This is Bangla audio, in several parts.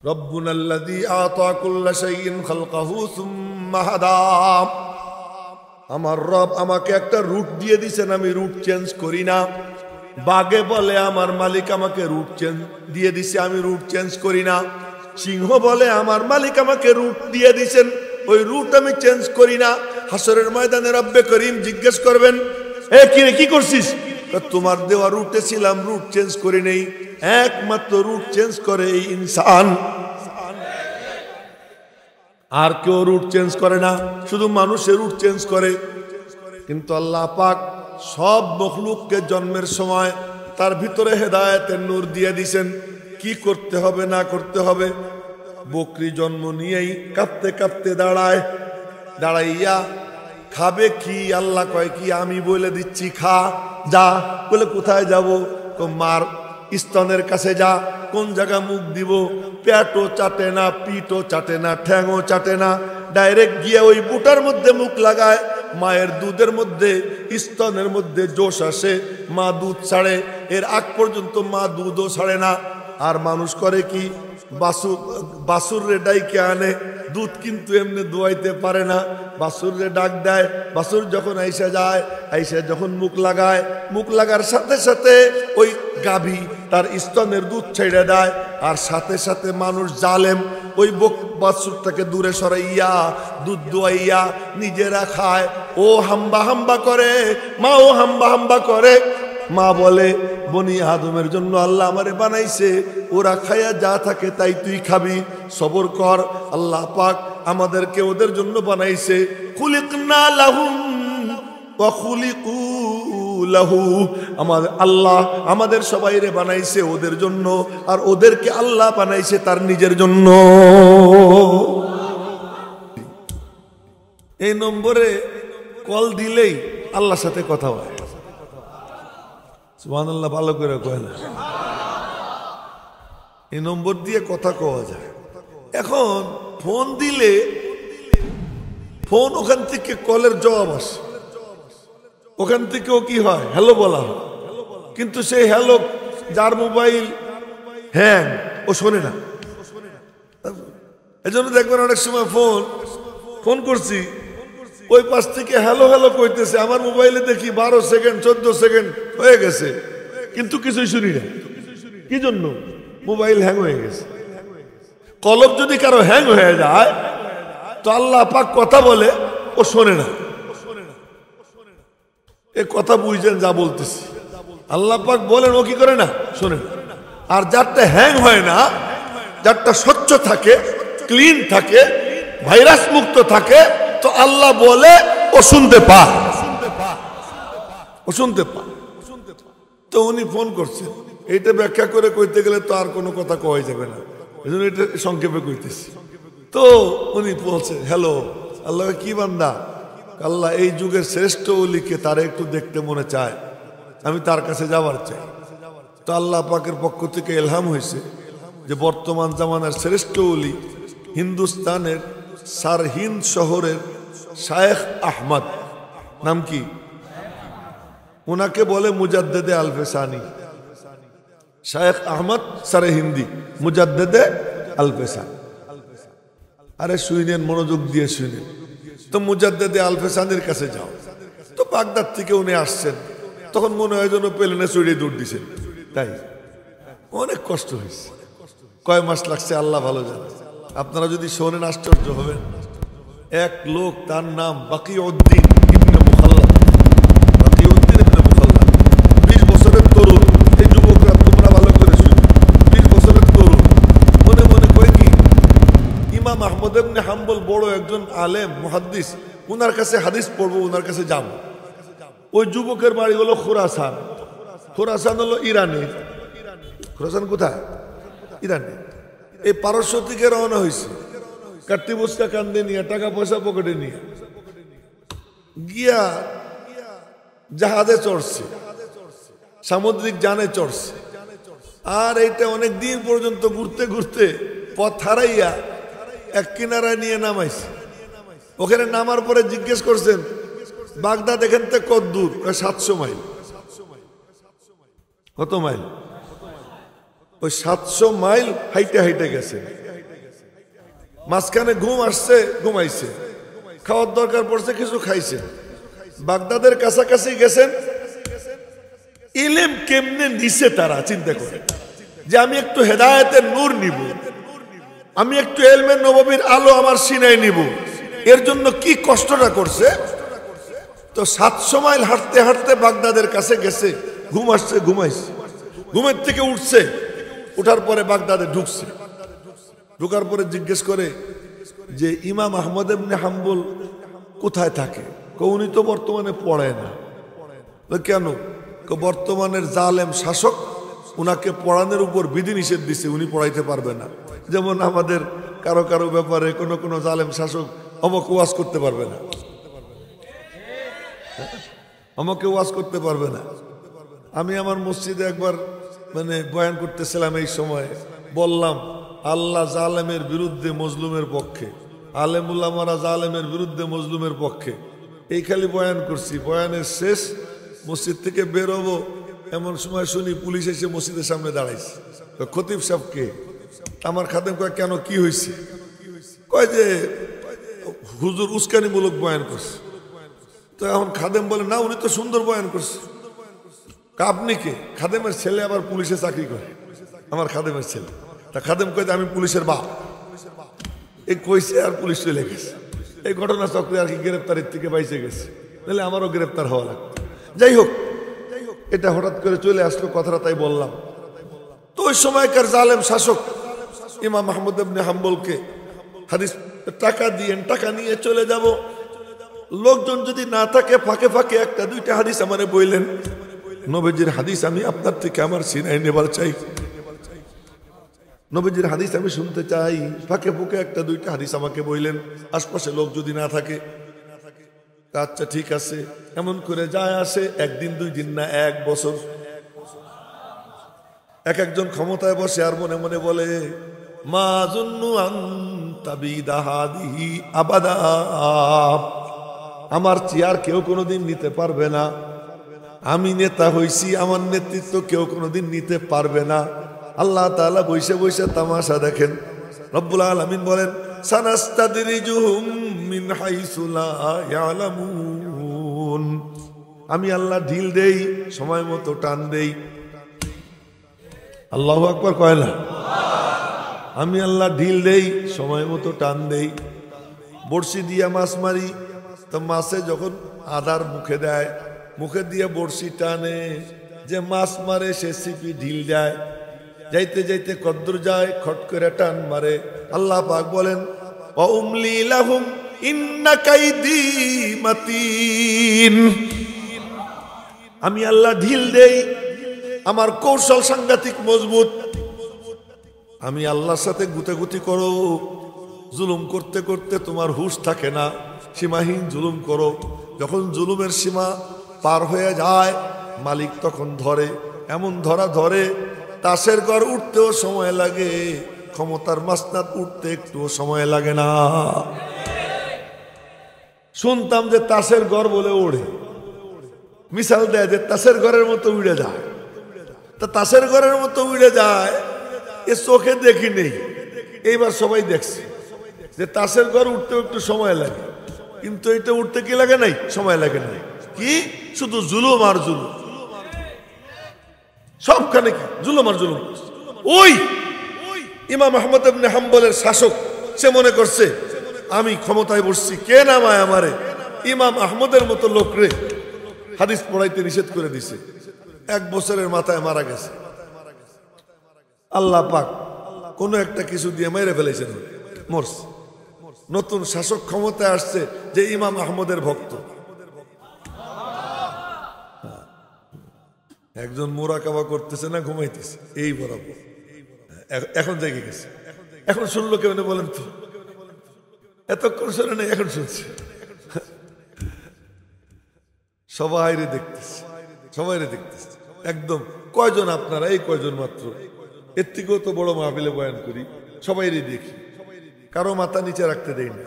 রব্বুনাল্লাযী আতা কুল্লা শাইইন খালকাহু সুম্মা হাদা। আমার রব আমাকে একটা রুট দিয়ে দিয়েছেন, আমি রুট চেঞ্জ করি না। বাঘে বলে আমার মালিক আমাকে রুট চেঞ্জ দিয়ে দিছে, আমি রুট চেঞ্জ করি না। সিংহ বলে আমার মালিক আমাকে রুট দিয়ে দিয়েছেন, ওই রুট আমি চেঞ্জ করি না। হাসরের ময়দানে রব্বে করিম জিজ্ঞেস করবেন, এ কি রে, কি করছিস? তোমার দেওয়া রুটে ছিলাম, রুট চেঞ্জ করি নেই। একমাত্র রুট চেঞ্জ করে এই ইনসান, আর কেউ রুট চেঞ্জ করে না, শুধু মানুষের রুট চেঞ্জ করে। কিন্তু আল্লাহ পাক সব মখলুককে জন্মের সময় তার ভিতরে হেদায়েতের নূর দিয়ে দিয়েছেন, কি করতে হবে না করতে হবে। বকরি জন্ম নিয়েই কাঁপতে কাঁপতে দাঁড়ায়, দাঁড়াইয়া খাবে কি? আল্লাহ কয় কি, আমি বলে দিচ্ছি খা, যা। বলে কোথায় যাব? মার স্তনের কাছে যা। কোন জায়গা মুখ দিব? পেটও চাটে না, পিঠও চাটে না, ঠ্যাংও চাটে না, ডাইরেক্ট গিয়ে ওই বুটার মধ্যে মুখ লাগায়। মায়ের দুধের মধ্যে, স্তনের মধ্যে জোশ আসে, মা দুধ ছাড়ে, এর আগ পর্যন্ত মা দুধও ছাড়ে না। আর মানুষ করে কি, বাসুর রে ডাইকে আনে, দুধ কিন্তু এমনি দোয়াইতে পারে না, বাসুর রে ডাক দেয়। বাসুর যখন আইসা যায়, আইসা যখন মুখ লাগায়, মুখ লাগার সাথে সাথে ওই গাভী তার স্তনের দুধ ছেড়ে দেয়। আর সাথে সাথে মানুষ জালেম ওই বাছুরটাকে দূরে সরাইয়া দুধ দোয়াইয়া নিজেরা খায়। ও হাম্বা হাম্বা করে, মা ও হাম্বা হাম্বা করে। মা বলে, বনি আদমের জন্য আল্লাহ আমারে বানাইছে, ওরা খায়া যা থাকে তাই তুই খাবি, সবর কর। আল্লাহ পাক আমাদেরকে ওদের জন্য বানাইছে। খুলিকনা লাহুম ওয়া খুলিকু লাহু। আমাদের আল্লাহ আমাদের সবাইরে বানাইছে ওদের জন্য, আর ওদেরকে আল্লাহ বানাইছে তার নিজের জন্য। এই নম্বরে কল দিলেই আল্লাহর সাথে কথা হয়। সুবহানাল্লাহ, ভালো করে কয় না? এই নম্বর দিয়ে কথা কওয়া যায়। এখন ফোন দিলে ফোন ওখান থেকে কলের জবাব আসে, ওখান থেকেও কি হয়, হ্যালো বলা হয়। কিন্তু সেই হ্যালো যার মোবাইল হ্যাং, ও শোনে না। এই জন্য দেখবেন অনেক সময় ফোন করছি, ওই পাশ থেকে হ্যালো হ্যালো কইতেছে, আমার মোবাইলে দেখি 12 সেকেন্ড 14 সেকেন্ড হয়ে গেছে, কিন্তু কিছুই শুনি না। কি জন্য? মোবাইল হ্যাং হয়ে গেছে। কলব যদি কারো হ্যাং হয়ে যায় তো আল্লাহ পাক কথা বলে, ও শোনে না। এ কথা বুঝছেন যা বলতেছি? আল্লাহ পাক বলেন, ও কি করে না, শোনে না। আর যারটা হ্যাং হয় না, যারটা স্বচ্ছ থাকে, ক্লিন থাকে, ভাইরাস মুক্ত থাকে, তো আল্লাহ বলে ও শুনতে পায়, ও শুনতে পায়। তো উনি ফোন করছেন, এইটা ব্যাখ্যা করে কইতে গেলে তো আর কোনো কথা কওয়া যাবে না, এই জন্য এটা সংক্ষেপে কইতেছি। তো উনি বলছে, হ্যালো। আল্লাহ কি বান্দা? আল্লাহ এই যুগের শ্রেষ্ঠ ওলিকে তারা একটু দেখতে মনে চায়, আমি তার কাছে যাওয়ার চাই। তো আল্লাহ পাকের পক্ষ থেকে ইলহাম হয়েছে যে বর্তমান জামানার শ্রেষ্ঠ ওলি হিন্দুস্তানের সারহিন্দ শহরের শায়েখ আহমদ, নাম কি? ওনাকে বলে মুজাদ্দেদে আলফেসানি। শায়েখ আহমদ সারহিন্দি, মুজাদ্দেদে আলফেসানি। আরে শুনেন, মনোযোগ দিয়ে শুনেন। তো মুজাদ্দেদে আলফেসানির কাছে যাও। তো বাগদাদ থেকে উনি আসছেন, তখন মনে হয় যেন প্লেনে চড়ে দৌড় দিছেন, তাই অনেক কষ্ট হয়েছে। কয় মাস লাগছে আল্লাহ ভালো জানে। আপনারা যদি শোনেন আশ্চর্য হবেন। এক লোক, তার নাম বাকিউদ্দিন ইবনে মুখাল্লাদ। বাকিউদ্দিন ইবনে মুখাল্লাদ 20 বছরের তরুণ। এই যুবকরা তোমরা ভালো করে শুনো, 20 বছরের তরুণ। মনে মনে কয় কি, ইমাম আহমদ ইবনে হাম্বল বড় একজন আলেম মুহাদ্দিস, ওনার কাছে হাদিস পড়বো, ওনার কাছে যাব। ওই যুবকের বাড়ি হলো খোরাসান। খোরাসান হলো ইরানে। খোরাসান কোথায়? ইরানে। এই পারস্য থেকে রওনা হয়েছে, কাট্টি বুসকা কান্দে নিয়ে, টাকা পয়সা পকেটে নিয়ে গিয়া জাহাজে চড়ছে, সামুদ্রিক যানে চড়ছে। আর এইটা অনেক দিন পর্যন্ত ঘুরতে ঘুরতে পথ হারাইয়া এক কিনারায় নিয়ে নামাইছে। ওখানে নামার পরে জিজ্ঞেস করছেন, বাগদাদ এখান থেকে কত দূর? 700 মাইল। কত মাইল? ওই 700 মাইল হাইটে হাইটে গেছে। মাঝখানে ঘুম আসছে, ঘুমাইছে, খাওয়ার দরকার পড়ছে, কিছু খাইছে। বাগদাদের কাছাকাছি গেছেন, ইলম কেমনে নিছে তারা চিন্তা করে যে আমি একটু হেদায়েতের নূর নিব, আমি একটু ইলমে নববীর আলো আমার সিনায় নিব, এর জন্য কি কষ্টটা করছে। তো 700 মাইল হাঁটতে হাঁটতে বাগদাদের কাছে গেছে, ঘুম আসছে, ঘুমাইছে, ঘুমের থেকে উঠছে, উঠার পরে বাগদাদে ঢুকছে। ঢুকার পরে জিজ্ঞেস করে যে ইমাম আহমদ ইবনে হাম্বল কোথায় থাকে? উনি তো বর্তমানে পড়ায় না। কেন? বর্তমানের জালেম শাসক উনাকে পড়ানোর উপর বিধিনিষেধ দিছে, উনি পড়াইতে পারবে না। যেমন আমাদের কারো কারো ব্যাপারে কোনো জালেম শাসক আমাকে ওয়াজ করতে পারবে না, আমাকে ওয়াজ করতে পারবে না। আমি আমার মসজিদে একবার বয়ান করতেছিলাম, এই সময় বললাম আল্লাহ জালেমের বিরুদ্ধে মজলুমের পক্ষে, আলেম উলামারা জালেমের বিরুদ্ধে মজলুমের পক্ষে। এই খালি বয়ান করছি। বয়ানের শেষ, মসজিদ থেকে বেরোবো এমন সময় শুনি পুলিশ এসে মসজিদের সামনে দাঁড়াইছে। খতিব সাহেবকে আমার খাদেম কয় কেন, কি হয়েছে? কয় যে হুজুর উস্কানিমূলক বয়ান করছে। তো এখন খাদেম বলে না, উনি তো সুন্দর বয়ান করছে। আপনি কে? খাদেমের ছেলে আবার পুলিশে চাকরি করে, আমার খাদেমের ছেলে। তা খাদেম কয় আমি পুলিশের বাপ। এই কইছে আর পুলিশ চলে গেছে। এই ঘটনা চক্রে আর কি গ্রেপ্তারের থেকে বাইচে গেছে, তাহলে আমারও গ্রেপ্তার হওয়া লাগবে। যাই হোক, এটা হঠাৎ করে চলে আসলো কথাটা, তাই বললাম। তো ওই সময়কার জালেম শাসক ইমাম আহমদ ইবনে হাম্বলকে হাদিস টাকা দিয়েন, টাকা নিয়ে চলে যাব, লোকজন যদি না থাকে ফাঁকে ফাঁকে একটা দুইটা হাদিস আমারে বইলেন, নবীজির হাদিস আমি আপনার থেকে আমার সিনায় নেবার চাই, নবীজির হাদিস আমি শুনতে চাই, ফাঁকে ফুঁকে একটা দুইটা হাদিস আমাকে বইলেন, আশপাশে লোক যদি না থাকে। আচ্ছা ঠিক আছে। এমন করে যায় আসে, একদিন দুই দিন না, 1 বছর। এক একজন ক্ষমতায় বসে আর মনে মনে বলে মা জুন্নু আন তাবিদা হাদিহি আবাদা, আমার চেয়ার কেউ কোনোদিন নিতে পারবে না, আমি নেতা হইছি, আমার নেতৃত্ব কেউ কোনোদিন নিতে পারবে না। আল্লাহ তাআলা বসে বসে তামাশা দেখেন। রব্বুল আলামিন বলেন সানাস্তাদরিজুহুম মিন হাইসু লা ইয়ালামুন, আমি আল্লাহ ঢিল দেই, সময় মতো টান দেই। আল্লাহু আকবার কয় না? আমি আল্লাহ ঢিল দেই, সময় মতো টান দেই। বড়শি দিয়া মাছ মারি, তো মাছে যখন আদার মুখে দেয়, মুখে দিয়ে বড়শি টানে, যে মাছ মারে সে সিপি ঢিল দেয়, যাইতে যাইতে কদ্দুর যায়, খট করে টান মারে। আল্লাহ পাক বলেন ওয়া উমলি লাহুম ইন্না কাইদি মাতিন, আমি আল্লাহ ঢিল দেই, আমার কৌশল সাংঘাতিক মজবুত। আমি আল্লাহর সাথে গুতাগুতি করো, জুলুম করতে করতে তোমার হুঁশ থাকে না, সীমাহীন জুলুম করো। যখন জুলুমের সীমা পার হয়ে যায়, মালিক তখন ধরে, এমন ধরা ধরে তাসের ঘর উঠতেও সময় লাগে, ক্ষমতার মাসনাদ উঠতে একটুও সময় লাগে না। শুনতাম যে তাসের ঘর বলে ওড়ে, মিসাল দেয় যে তাসের ঘরের মতো উড়ে যায়। তা তাসের ঘরের মতো উড়ে যায়, এ চোখে দেখি নেই, এইবার সবাই দেখছে যে তাসের ঘর উঠতেও একটু সময় লাগে, কিন্তু এটা উঠতে কি লাগে নাই? সময় লাগে নাই। কি শুধু জুলুম আর জুলুম, সবখানে কি জুলুম আর জুলুম। ওই ইমাম আহমদ ইবনে হাম্বলের শাসক, সে মনে করছে আমি ক্ষমতায় বসছি, কে নামায় আমারে? ইমাম আহমদের মতো লোকরে হাদিস পড়াইতে নিষেধ করে দিছে। 1 বছরের মাথায় মারা গেছে। আল্লাহ পাক কোন একটা কিছু দিয়ে মেরে ফেলেছেন, মরছে। নতুন শাসক ক্ষমতায় আসছে, যে ইমাম আহমদের ভক্ত। একজন মোরাকাবা করতেছে না ঘুমাইতেছে, এই বরাবর এখন জেগে গেছে। এখন শুনলো কেমন বলেন তো? এতক্ষণ শুনে নেই, এখন শুনছে। সবাই দেখতেছে, সবাই দেখতেছে। একদম কয়জন আপনারা? এই কয়জন মাত্র। এর থেকেও তো বড় মাহফিলে বয়ান করি, সবাই দেখি, কারো মাথা নিচে রাখতে দেই না,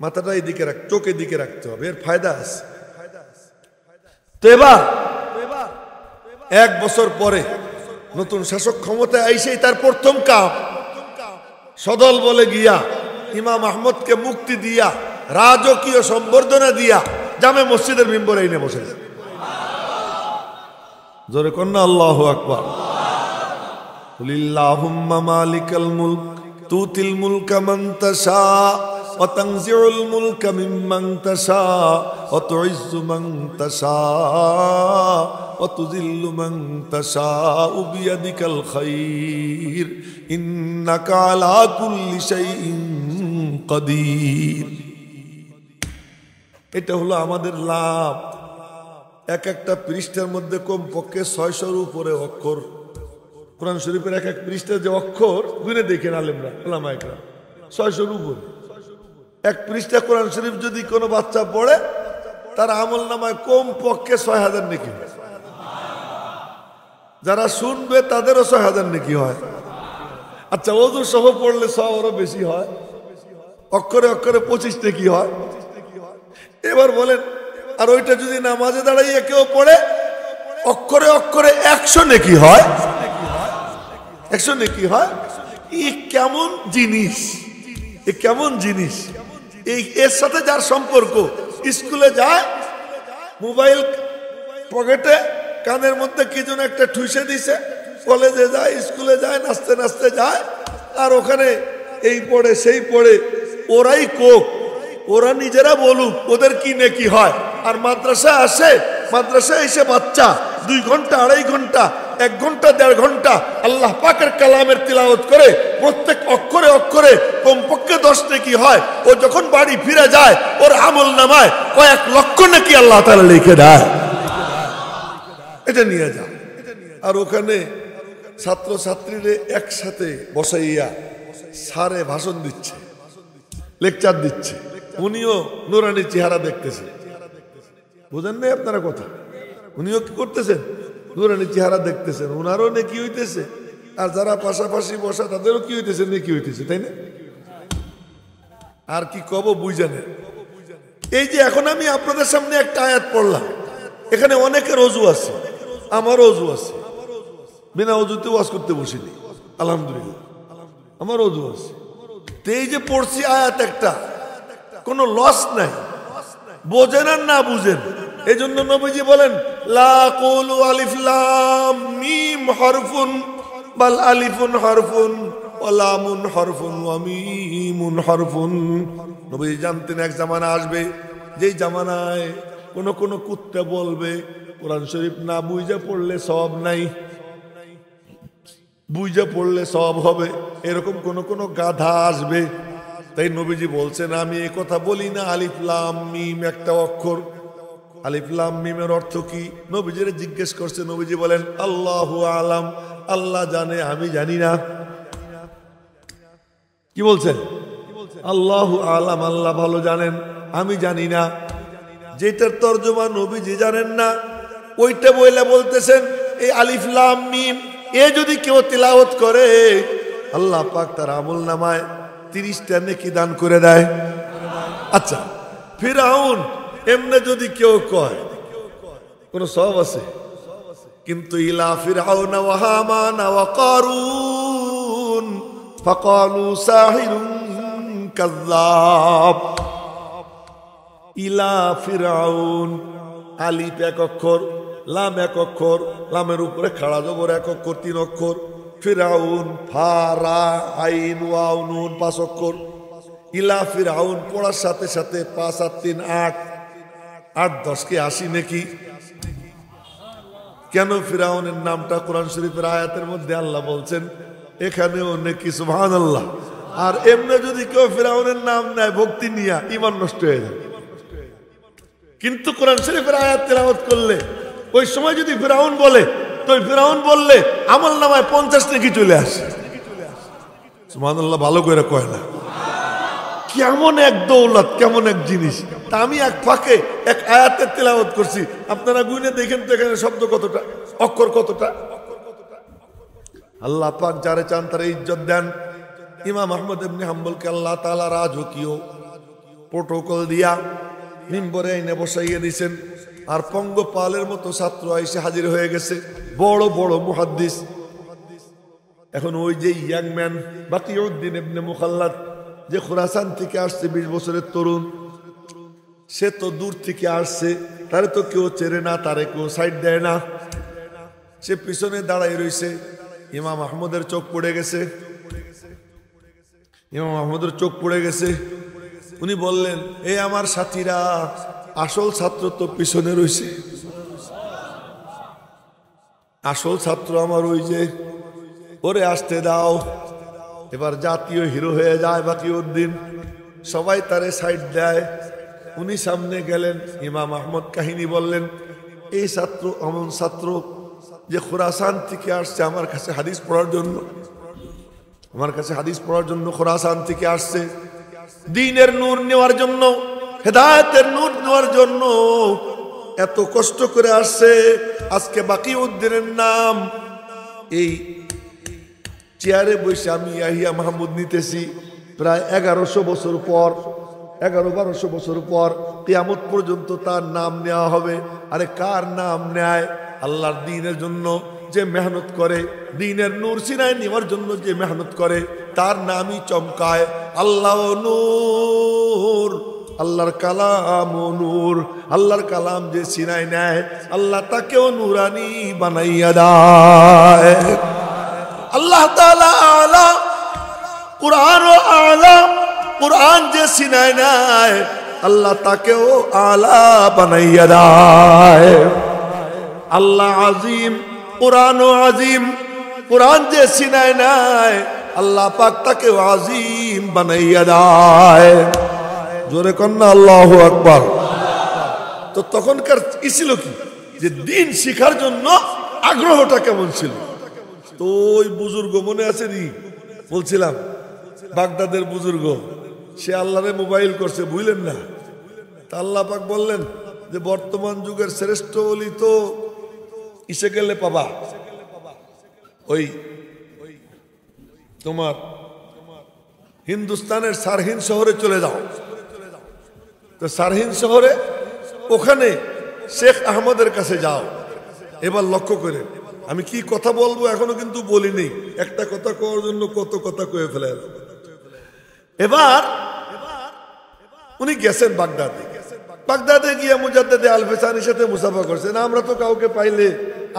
মাথাটা এদিকে রাখ, চোখের দিকে রাখতে হবে, এর ফায়দা আছে। তো এবার 1 বছর পরে নতুন শাসক ক্ষমতায় আইসেই তার প্রথম কাম সদল বলে গিয়া ইমাম আহমদকে মুক্তি দিয়া রাজকীয় সম্বর্ধনা দিয়া জামে মসজিদের মিম্বরে এনে বসেছে। জোরে কন্যা আল্লাহু আকবার। কুলিল্লাহুম্মা মালিকাল মুলক তুতিল মুলকা মান তাশা ওয়া তানজিউল মুলকা মিম্মান তাশা ওয়া তুইজ্জু মান তাশা ওয়া তুযিল্লু মান তাশা বিয়াদিকাল খায়র ইন্নাকা আলা কুল্লি শাইইন কাদির। এটা হলো আমাদের লাভ। এক একটা পৃষ্ঠার মধ্যে কমপক্ষে 600-র উপরে অক্ষর। কোরআন শরীফের এক এক পৃষ্ঠার যে অক্ষর গুনে দেখেন আলেমরা, ওলামা একরাম, 600-র উপরে এক পৃষ্ঠা কোরআন শরীফ যদি কোনো বাচ্চা পড়ে তার আমল নামায় কমপক্ষে 6000 নেকি হয়। যারা শুনবে তাদেরও 6000 নেকি হয়। আচ্ছা, ওযু সহ পড়লে 100 আরো বেশি হয়, অক্ষরে অক্ষরে 25 নেকি হয়। এবার বলেন, আর ওইটা যদি নামাজে দাঁড়াইয়ে কেউ পড়ে অক্ষরে অক্ষরে 100 নেকি হয়, 100 নেকি হয়। এই কেমন জিনিস, এ কেমন জিনিস! এই এর সাথে যার সম্পর্ক, স্কুলে যায়, মোবাইল পকেটে, কানের মধ্যে কি যেন একটা ঠুসে দিছে, কলেজে যায়, স্কুলে যায়, নাচতে নাচতে যায়, আর ওখানে এই পড়ে সেই পড়ে, ওরাই কোক, ওরা নিজেরা বলুক ওদের কি নেকি হয়। আর মাদ্রাসা আসে, মাদ্রাসায় এসে বাচ্চা 2 ঘন্টা 2.5 ঘন্টা 1 ঘন্টা 1.5 ঘন্টা আল্লাহ পাকের কালামের তিলাওয়াত করে প্রত্যেক অক্ষরে অক্ষরে কমপক্ষে 10 নেকি হয়। ও যখন বাড়ি ফিরে যায় ওর আমল নামায় কয়েক লক্ষ নেকি আল্লাহ তাআলা লিখে দেয়। এটা নিয়ে যায়। আর ওখানে ছাত্র ছাত্রীরা একসাথে বসাইয়া স্যারে ভাষণ দিচ্ছে, লেকচার দিচ্ছে, উনিও নুরানি চেহারা দেখতেছে। বুঝেন নাই আপনারা কথা? উনিও কি করতেছেন? নুরানি চেহারা দেখতেছেন, উনারও নেকি হইতেছে, আর যারা পাশাপাশি বসা তাদেরও কি হইতেছে, নেকি হইতেছে, তাই না? আর কি কব বুঝানে। এই যে এখন আমি আপনাদের সামনে একটা আয়াত পড়লাম, এখানে অনেকের অজু আছে, আমারও অজু আছে, বিনা অজুতে ওয়াজ করতে বসিনি, আলহামদুলিল্লাহ আমার অজু আছে। এই যে পড়ছি আয়াত একটা, কোনো লস নাই, বোঝেন আর না বুঝেন। এই জন্য নবীজি বলেন, লা কুলু আলিফ লাম মিম হরফুন বাল আলিফুন হরফুন ওয়া লামুন হরফুন ওয়া মিমুন হরফুন। নবীজি জানতেন এক জামানা আসবে, যেই জামানায় কোন কুত্তা বলবে কোরআন শরীফ না বুঝে পড়লে সওয়াব নাই, বুঝে পড়লে সওয়াব হবে, এরকম কোন গাধা আসবে। তাই নবীজি বলছেন, আমি এই কথা বলি না আলিফ লাম মিম একটা অক্ষর। আলিফ লাম মিমের অর্থ কি? নবীজিরে জিজ্ঞেস করছে, নবীজি বলেন আল্লাহু আলাম, আল্লাহ জানে, আমি জানি না। কি বলছেন? আল্লাহু আলাম, আল্লাহ ভালো জানেন, আমি জানি না। যেটার তর্জমা নবীজি জানেন না, ওইটা বইলা বলতেছেন এই আলিফ লাম মিম, এ যদি কেউ তিলাওয়াত করে আল্লাহ পাক তার আমল নামায় 30টা নেকি দান করে দেয়। আচ্ছা, ফিরআউন এমনে যদি কেউ কয় কোন সওয়াব আছে? কিন্তু ইলা ফিরআউন ওয়া হামান ওয়া কারুন ফাকালু সাহিরুন কাযাব। ইলা ফিরআউন, আলিফ 1 অক্ষর, লাম 1 অক্ষর, লামের উপরে খাড়া জবর 1 অক্ষর 3 অক্ষর, ফিরআউন ফা রা আইন ওয়াও নুন 5 অক্ষর। ইলা ফিরআউন পড়ার সাথে সাথে 5 আর 3 8, 8 10 কে 80 নাকি? কেন ফিরআউনের নামটা কোরআন শরীফের আয়াতের মধ্যে আল্লাহ বলছেন, এখানেও নাকি সুবহানাল্লাহ। আর এমনি যদি কেউ ফিরআউনের নাম নেয় ভক্তি নিয়া, ঈমান নষ্ট হয়ে যায়। কিন্তু কোরআন শরীফের আয়াত তেলাওয়াত করলে ওই সময় যদি ফিরআউন বলে, তো ফিরআউন বললে আমল নামায় 50 নেকি চলে আসে। সুবহানাল্লাহ ভালো করে কয় না? কেমন এক দৌলত, কেমন এক জিনিস। তা আমি এক ফাঁকে এক আয়াতের তেলাওয়াত করছি, আপনারা গুনে দেখেন তো এখানে শব্দ কতটা, অক্ষর কতটা। আল্লাহ পাক যারে চান তার ইজ্জত দেন। ইমাম আহমদ ইবনে হাম্বলকে আল্লাহ তাআলা রাজকীয় প্রোটোকল দিয়া মিম্বরে এনে বসাইয়ে দিয়েছেন। আর পঙ্গপালের মতো ছাত্র এসে হাজির হয়ে গেছে, বড় বড় মুহাদ্দিস। এখন ওই যে ইয়াং ম্যান বাকিউদ্দিন ইবনে মুখাল্লাদ, যে খোরাসান থেকে আসছে 20 বছরের তরুণ, সে তো দূর থেকে আসছে, তারে তো কেউ চেনে না, তারে কেউ সাইড দেয় না। সে পিছনে দাঁড়াই রয়েছে। ইমাম আহমদের চোখ পড়ে গেছে, ইমাম আহমদের চোখ পড়ে গেছে। উনি বললেন, এই আমার সাথীরা, আসল ছাত্র তো পিছনে রয়েছে, আসল ছাত্র আমার ওই যে, ওরে আসতে দাও। এবার জাতীয় হিরো হয়ে যায় বাকিউদ্দিন, সবাই তারে সাইড দেয়। উনি সামনে গেলেন, ইমাম আহমদ কাহিনী বললেন, এই ছাত্র এমন ছাত্র যে খোরাসান থেকে আসছে আমার কাছে হাদিস পড়ার জন্য, আমার কাছে হাদিস পড়ার জন্য খোরাসান থেকে আসছে, দ্বীনের নূর নেওয়ার জন্য, হেদায়েতের নূর নেওয়ার জন্য এত কষ্ট করে আসছে। আজকে বাকিউদ্দিনের নাম এই চেয়ারে বসে আমি ইয়াহিয়া মাহমুদ নিতেছি। প্রায় 1100 বছর পর, 1100-1200 বছর পর কিয়ামত পর্যন্ত তার নাম নেওয়া হবে। আরে কার নাম নেয়? আল্লাহর দ্বীনের জন্য যে মেহনত করে, দ্বীনের নূর সিনায় নেওয়ার জন্য যে মেহনত করে, তার নামই চমকায়। আল্লাহ নূর, আল্লাহর কালাম ও নূর। আল্লাহর কালাম যে সিনায় নেয়, আল্লাহ তাকেও নূরানি বানাইয়া দেয়। আল্লাহ তাআলা আলা, কুরআন ও আলা, কুরআন যে সিনায় নেয়, আল্লাহ তাকেও আলা বানাইয়া দেয়। আল্লাহ আজিম, কুরআন ও আজিম, কুরআন যে সিনায় নেয়, আল্লাহ পাক তাকেও আজিম বানাইয়া দেয়। জোরে কন্না আল্লাহু আকবার। তো তখনকার কি ছিল কি, যে দ্বীন শিখার জন্য আগ্রহটা কেমন ছিল? তো ওই বুজুর্গ মনে আছে নি, বলছিলাম বাগদাদের বুজুর্গ, সে আল্লাহরে মোবাইল করছে, বুঝলেন না? তা আল্লাহ পাক বললেন যে বর্তমান যুগের শ্রেষ্ঠ ওলি তো ইসে গেলে পাবা, ওই তোমার হিন্দুস্তানের সারহিন শহরে চলে যাও। তো সারহিন শহরে ওখানে শেখ আহমদের কাছে যাও। এবার লক্ষ্য করে, আমি কি কথা বলবো এখনো কিন্তু বলিনি, একটা কথা কওয়ার জন্য কত কথা কয়ে ফেলে। এবার উনি গেছেন বাগদাদে, বাগদাদে গিয়ে মুজাদ্দেদে আল-ফিসানির সাথে মুসাফা করছেন। আমরা তো কাউকে পাইলে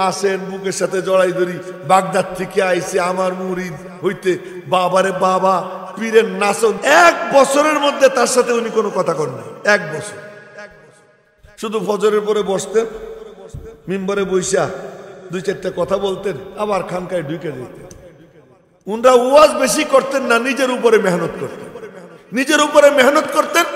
আসেন বুকের সাথে জড়াই ধরি, বাগদাদ থেকে আইছে আমার মুরিদ হইতে, বাবারে বাবা, পীরের নাচন। 1 বছরের মধ্যে তার সাথে উনি কোনো কথা করেন, 1 বছর। শুধু ফজরের পরে বসতেন, মিম্বরে বইসা 2-4টা কথা বলতেন, আবার খানকায় ঢুকে যেতেন। উনরা ওয়াজ বেশি করতেন না, নিজের উপরে মেহনত করতেন, নিজের উপরে মেহনত করতেন।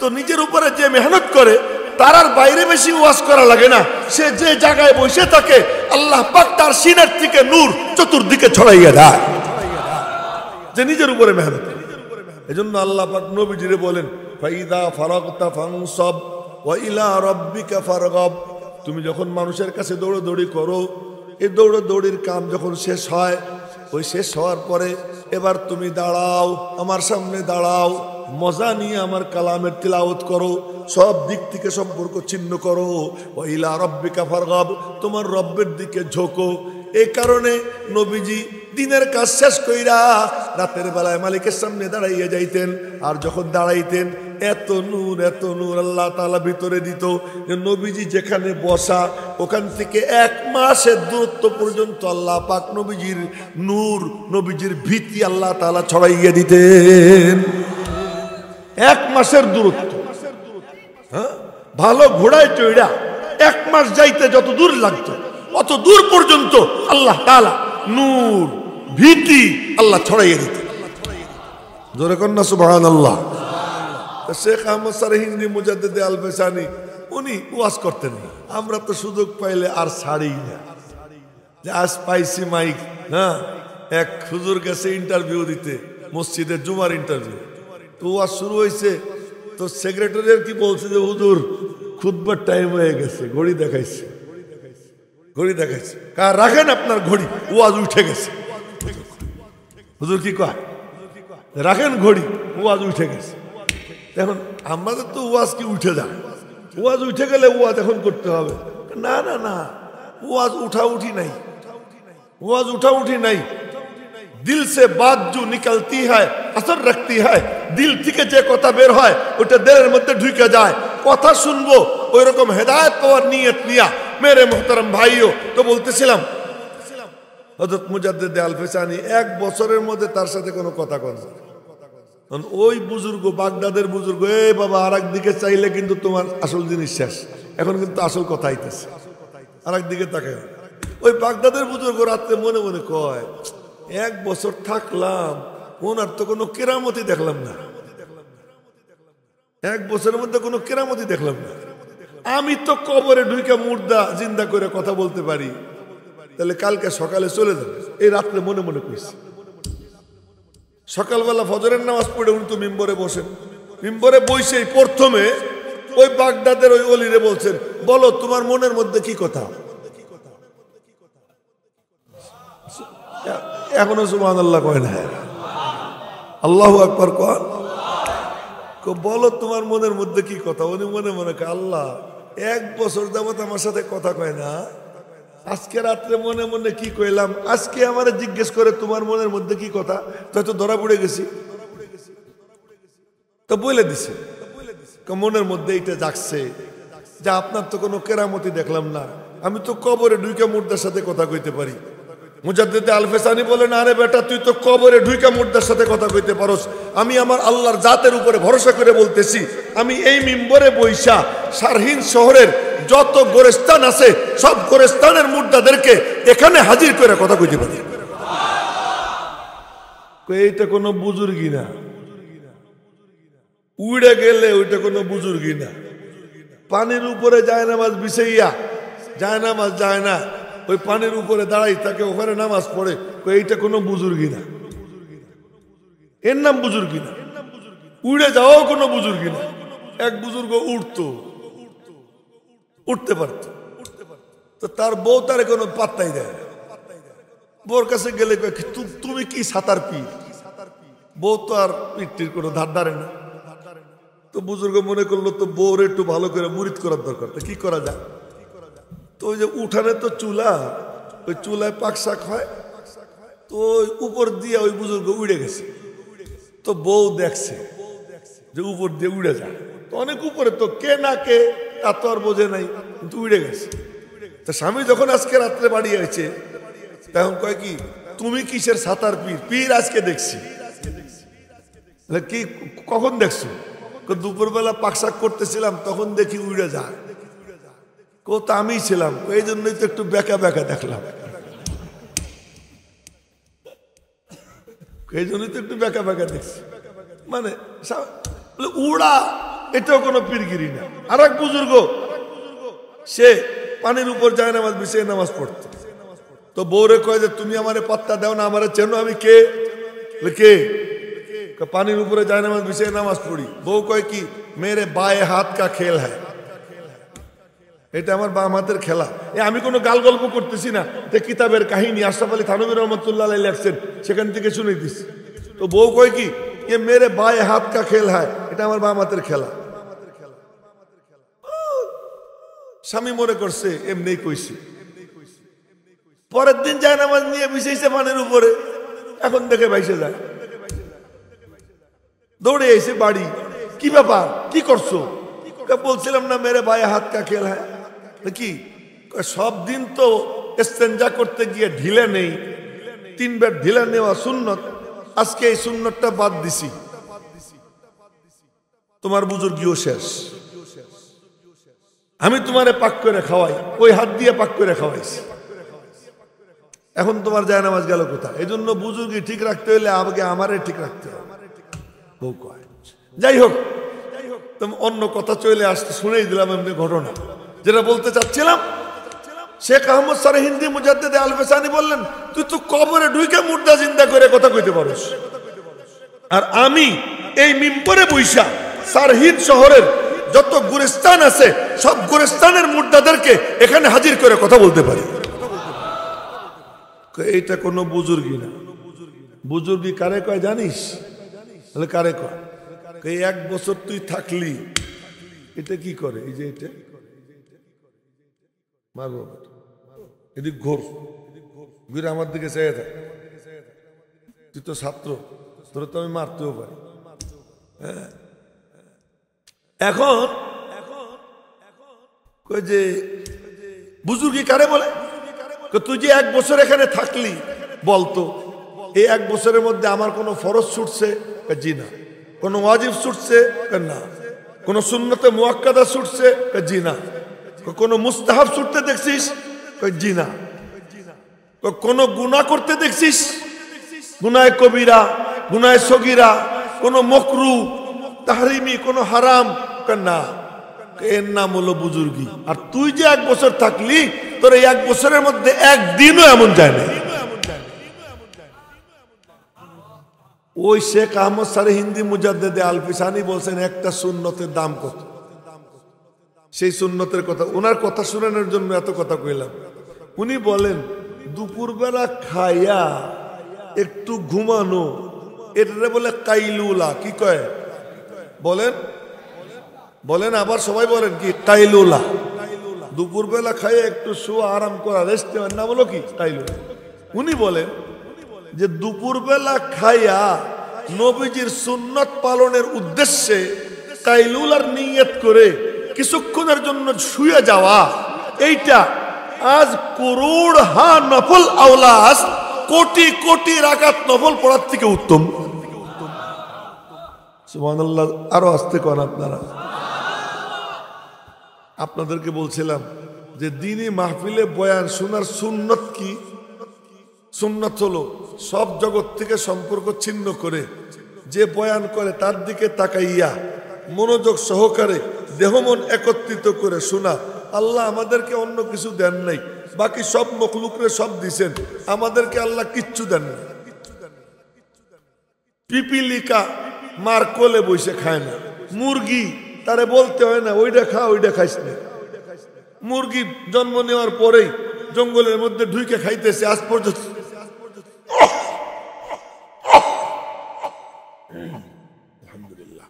তো নিজের উপরে যে মেহনত করে তার আর বাইরে বেশি ওয়াজ করা লাগে না। সে যে জায়গায় বসে থাকে, আল্লাহ পাক তার সিনার থেকে নূর চতুর্দিকে ছড়াইয়া দেয়, যে নিজের উপরে মেহনত। এজন্য আল্লাহ পাক নবীজিরে বলেন, ফাইদা ফারাগতা ফানসাব ওয়া ইলা রাব্বিকা ফারগাব। তুমি যখন মানুষের কাছে দৌড়াদৌড়ি করো, এই দৌড়াদৌড়ির কাম যখন শেষ হয়, ওই শেষ হওয়ার পরে এবার তুমি দাঁড়াও, আমার সামনে দাঁড়াও, মজা নিয়ে আমার কালামের তিলাওয়াত করো, সব দিক থেকে সম্পর্ক ছিন্ন করো। ওয়া ইলা রাব্বিকা ফারগাব, তোমার রব্বের দিকে ঝোঁকো। এই কারণে নবীজি দিনের কাজ শেষ কইরা রাতের বেলায় মালিকের সামনে দাঁড়াইয়া যাইতেন। আর যখন দাঁড়াইতেন, এত নূর আল্লাহ তাআলা ভিতরে দিত যে নবীজি যেখানে বসা, ওখান থেকে 1 মাসের দূরত্ব পর্যন্ত আল্লাহ পাক নবীজির নূর, নবীজির ভীতি আল্লাহ তাআলা ছড়াইয়া দিতেন। 1 মাসের দূরত্ব, হ্যাঁ, ভালো ঘোড়ায় চড়া 1 মাস যাইতে যত দূর লাগতো, অত দূর পর্যন্ত আল্লাহ তাআলা নূর, ভীতি আল্লাহ ছড়াইয়া দিতেন। জোরে কন্না সুবহানাল্লাহ। শেখ আহমদ সারহিন্দি মুজাদ্দেদে আল-ফিসানি উনি ওয়াজ করতেন। আমরা তো সুযোগ পাইলে আর ছাড়ি না, যে আজ পাইছি মাইক। হ্যাঁ, এক হুজুর গেছে ইন্টারভিউ দিতে, মসজিদের জুমার ইন্টারভিউ। তো ওয়াজ শুরু হয়েছে, তো সেক্রেটারির কি বলছে যে হুজুর খুতবার টাইম হয়ে গেছে, ঘড়ি দেখাইছে, ঘড়ি দেখাইছে। কার রাখেন আপনার ঘড়ি, ওয়াজ উঠে গেছে। হুজুর কি কয়, রাখেন ঘড়ি, ওয়াজ উঠে গেছে। এখন আমাদের তো ওয়াজ কি উঠে যায়, ওয়াজ উঠে গেলে ওয়াজ এখন করতে হবে। না না না, ওয়াজ উঠাউঠি নাই, ওয়াজ উঠাউঠি নাই। दिल से बात जो निकलती है असर रखती है, दिल থেকে যে কথা বের হয় ওটা দিলের মধ্যে ঢুকে যায়। কথা শুনবো ওই রকম হেদায়েত পাওয়ার নিয়ত নিয়া মেরে মুহতারাম ভাইও তো বলতেছিলাম হযরত মুজাদ্দিদ আল-ফিসানি এক বছরের মধ্যে তার সাথে কোনো কথা কন না। ওই বুজুর্গ বাগদাদের বুজুর্গ, এই বাবা আরেক দিকে চাইলে কিন্তু তোমার আসল জিনিস শেষ, এখন কিন্তু আসল কথা আইতেছে, আরেক দিকে তাকায়। ওই বাগদাদের বুজুর্গ রাতে মনে মনে কয় এক বছর থাকলাম ওনার তো কোনো কেরামতি দেখলাম না, এক বছরের মধ্যে কোনো কেরামতি দেখলাম না। আমি তো কবরে ঢুকে মুর্দা জিন্দা করে কথা বলতে পারি, তাহলে কালকে সকালে চলে যাবে। এই রাত্রে মনে মনে কইছি। সকালবেলা ফজরের নামাজ পড়ে উনি তো মিম্বরে বসেন, মিম্বরে বসেই প্রথমে ওই বাগদাদের ওই অলিরে বলছেন, বলো তোমার মনের মধ্যে কি কথা। এখনো সুবহানাল্লাহ কয় না, আল্লাহু আকবার কয়। বলো তোমার মনের মধ্যে কি কথা। উনি মনে মনে কয় আল্লাহ এক বছর যাবত আমার সাথে কথা কয় না, আজকে রাত্রে মনে মনে কি কইলাম, আজকে আমারে জিজ্ঞেস করে তোমার মনের মধ্যে কি কথা, তো ধরা পড়ে গেছি। তো বলে দিছে মনের মধ্যে এইটা জাগছে যে আপনার তো কোনো কেরামতি দেখলাম না, আমি তো কবরে ঢুকে মুর্দার সাথে কথা কইতে পারি। মুজাদ্দিদ আল-ফিসানি বলেন, আরে বেটা তুই তো কবরে ঢুকে মুর্দার সাথে কথা কইতে পারোস, আমি আমার আল্লাহর জাতের উপরে ভরসা করে বলতেছি, আমি এই মিম্বরে বৈশা শারহিন শহরের যত গোরস্তান আছে সব গোরস্তানের মুর্দাদেরকে এখানে হাজির করে কথা কইতে পারি। এইটা কোনো বুজুর্গি না, উড়ে গেলে ওইটা কোনো বুজুর্গি না। পানির উপরে যায় নামাজ বিছাইয়া, যায় নামাজ যায় না, ওই পানির উপরে দাঁড়াই থাকে, ওখানে নামাজ পড়ে, এইটা কোনো বুজুর্গি না, এর নাম বুজুর্গি না। উড়ে যাওয়াও কোনো বুজুর্গি না। এক বুজুর্গ উঠতে পারত, তো তার বউ তারে কোনো পাত্তাই দেয় না। বউর কাছে গেলে তুমি কি সাঁতার পি, বউ তো আর পিঠটির কোনো ধার ধারে না। তো বুজুর্গ মনে করলো তো বউর একটু ভালো করে মুরিদ করার দরকার, তো কি করা যায়। তো ওই যে উঠানে তো চুলা, ওই চুলায় পাক শাক হয়, তো ওই উপর দিয়ে ওই বুজুর্গ উড়ে গেছে। তো বউ দেখছে যে উপর দিয়ে উড়ে যায়, তো অনেক উপরে, তো কে না কে তা তো আর বোঝে নাই, কিন্তু উড়ে গেছে। তো স্বামী যখন আজকে রাত্রে বাড়ি আছে তখন কয় কি তুমি কিসের সাঁতার পীর, পীর আজকে দেখছি। কি কখন দেখছো? দুপুরবেলা পাক শাক করতেছিলাম তখন দেখি উড়ে যায়। তো আমি ছিলাম, এই জন্যই তো একটু বেঁকা বেঁকা দেখলাম, এই জন্যই তো একটু বেঁকা বেঁকা দেখছি। মানে উড়া এটাও কোনো পীরগিরি না। আর এক বুজুর্গ সে পানির উপর যায় নামাজ বিছিয়ে নামাজ পড়তো, তো বউরে কয় যে তুমি আমারে পাত্তা দাও না, আমারে চেনো আমি কে। কে? পানির উপরে যায় নামাজ বিছিয়ে নামাজ পড়ি। বউ কয় কি মেরে বায়ে হাত কা খেল হ্যায়, এটা আমার বাম হাতের খেলা। আমি কোনো গাল গল্প করতেছি না, যে কিতাবের কাহিনী আশরাফ আলী থানভী রহমতুল্লাহ আলাইহি লেখছেন, সেখান থেকে শুনে দিচ্ছি। তো বউ কয় কি ये मेरे बाएं हाथ का खेल है, এটা আমার বাম হাতের খেলা। স্বামী মনে করছে এমনি কইছি। পরের দিন যায় নামাজ নিয়ে বিছাইছে পানির উপরে, এখন দেখে ভাইসে যায়, দৌড়ে এসে বাড়ি। কি ব্যাপার, কি করছো? বলছিলাম না মেরে বায়ে হাত কা খেল হ্যাঁ। কি সব দিন তো ইস্তেঞ্জা করতে গিয়ে ঢিলে নেই, 3 বার ঢিলা নেওয়া সুন্নত, আজকে এই সুন্নতটা বাদ দিছি, তোমার বুজুর্গিও শেষ। আমি তোমারে পাক করে খাওয়াই, ওই হাত দিয়ে পাক করে খাওয়াইছি, এখন তোমার যায় নামাজ গেল কোথায়? এই জন্য বুজুর্গি ঠিক রাখতে হলে আগে আমারে ঠিক রাখতে হবে। বউ কয় যাই হোক, তুমি অন্য কথা চলে আসতে শুনেই দিলাম এমনি ঘটনা। যেটা বলতে চাচ্ছিলাম, শেখ আহমদ সরহিন্দি মুজাদ্দিদ আল-ফিসানি বললেন তুই তো কবরে ঢুকে মুর্দা জিন্দা করে কথা কইতে পারোস, আর আমি এই মিম্বরে বৈশা সারহিন শহরের যত গুলিস্তান আছে সব গুলিস্তানের মুর্দাদেরকে এখানে হাজির করে কথা বলতে পারি। এইটা কোনো বুজুর্গি না। বুজুর্গি কারে কয় জানিস? তাহলে কারে কয়? এই 1 বছর তুই থাকলি, এটা কি করে? এই যে এটা মারবো, এদিক ঘোর ঘুরে আমার দিকে চেয়ে থাক, তুই তো ছাত্র, তোরা তো আমি মারতেও পারি। এখন কই যে বুজুর্গি কারে বলে? তুই যে 1 বছর এখানে থাকলি বলতো এই 1 বছরের মধ্যে আমার কোনো ফরজ ছুটছে? জি না। কোনো ওয়াজিব ছুটছে? না। কোনো সুন্নতে মুআক্কাদা ছুটছে? জি না। কোনো মুস্তাহাব ছুটতে দেখছিস? জি না। কোনো গুনাহ করতে দেখছিস? গুনাহে কবিরা, গুনাহে সগীরা, কোনো মাকরু তাহরিমি, কোনো হারাম? না। এর নাম হলো বুজুর্গি। আর তুই যে 1 বছর থাকলি, তোর এই 1 বছরের মধ্যে একদিনও এমন যায় না। ওই শেখ আহমদ সারে হিন্দি মুজাদ্দেদে আল-ফিসানি বলছেন একটা সুন্নতের দাম কত। সেই সুন্নতের কথা, ওনার কথা শোনানোর জন্য এত কথা কইলাম। উনি বলেন দুপুরবেলা খাইয়া একটু ঘুমানো, এটা বলে কাইলুলা। কি কয় বলেন? বলেন আবার সবাই বলেন কি? কাইলুলা। দুপুরবেলা খাইয়া একটু শোয়া, আরাম করা, রেস্ট নেওয়ার নাম হলো কি? কাইলুলা। উনি বলেন যে দুপুরবেলা খাইয়া নবীজির সুন্নত পালনের উদ্দেশ্যে কাইলুলার নিয়ত করে কিছুক্ষণের জন্য শুয়ে যাওয়া, এইটা আজ করোড় হা নফল আওলাস, কোটি কোটি রাকাত নফল পড়ার থেকে উত্তম। সুবহানাল্লাহ। আরো আস্তে কোন আপনারা। আপনাদেরকে বলছিলাম যে দ্বীনি মাহফিলে বয়ান শোনার সুন্নত কি? সুন্নত হলো সব জগৎ থেকে সম্পর্ক ছিন্ন করে যে বয়ান করে তার দিকে তাকাইয়া মনোযোগ সহকারে দেহ মন একত্রিত করে শোনা। আল্লাহ আমাদেরকে অন্য কিছু দেন নাই, বাকি সব মখলুকরে সব দিছেন, আমাদেরকে আল্লাহ কিচ্ছু দেন না। পিপিলিকা মার কোলে বসে খায় না, মুরগি তারে বলতে হয় না ওইটা খা ওইটা খাইস না। মুরগি জন্ম নেওয়ার পরেই জঙ্গলের মধ্যে ঢুকে খাইতেছে আজ পর্যন্ত। আলহামদুলিল্লাহ।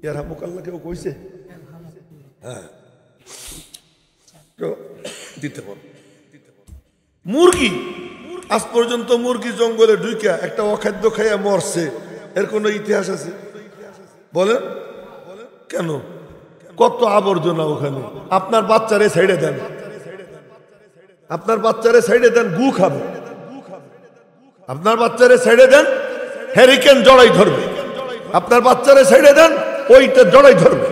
ইয়ারহামুকাল্লাহ কেউ কইছে? হ্যাঁ, দিতে পারো। মুরগি আজ পর্যন্ত মুরগি জঙ্গলে ঢুকে একটা অখাদ্য খাইয়া মরছে, এর কোনো ইতিহাস আছে? বলেন কেন? কত আবর্জনা ওখানে। আপনার বাচ্চারে ছেড়ে দেন, আপনার বাচ্চারে ছেড়ে দেন, গু খাবে। আপনার বাচ্চারে ছেড়ে দেন, হ্যারিকেন জড়াই ধরবে। আপনার বাচ্চারে ছেড়ে দেন, ওইটা জড়াই ধরবে।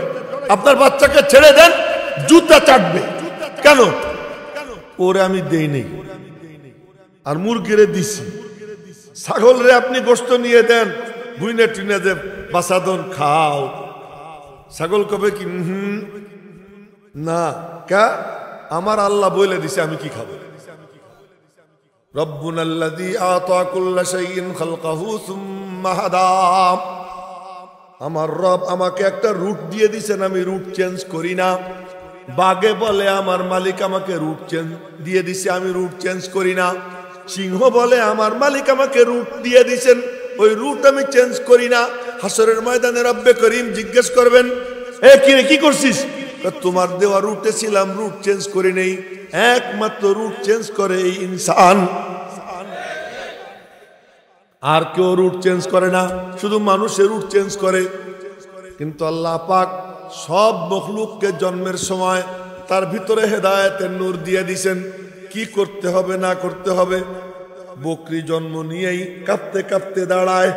আপনার বাচ্চাকে ছেড়ে দেন, জুতা চাটবে। কেন? ওরে আমি দেই নেই, আর মুরগিরে দিছি। ছাগলরে আপনি গোশত নিয়ে দেন, বুইনে টিনে দেন, বাসাদন খাও। ছাগল কবে কি না, কা আমার আল্লাহ বলে দিছে আমি কি খাবো। রব্বুনাল্লাযী আতা কুল্লা শাইইন খালকাহু সুম্মা হাদা। আমার রব আমাকে একটা রুট দিয়ে দিছেন, আমি রুট চেঞ্জ করি না। বাঘে বলে আমার মালিক আমাকে রুট চেঞ্জ দিয়ে দিছে, আমি রুট চেঞ্জ করি না। সিংহ বলে আমার মালিক আমাকে রুট দিয়ে দিছেন, ওই রুট আমি চেঞ্জ করি না। হাসরের ময়দানে রব্বে করিম জিজ্ঞেস করবেন, এ কিরে কি করছিস? তোমার দেওয়া রুটে ছিলাম, রুট চেঞ্জ করি নেই। একমাত্র রুট চেঞ্জ করে এই ইনসান, আর কেউ রুট চেঞ্জ করে না, শুধু মানুষের রুট চেঞ্জ করে। কিন্তু আল্লাহ পাক সব মখলুককে জন্মের সময় তার ভিতরে হেদায়েতের নূর দিয়ে দিছেন, কি করতে হবে না করতে হবে। বকরি জন্ম নিয়েই কাঁপতে কাঁপতে দাঁড়ায়,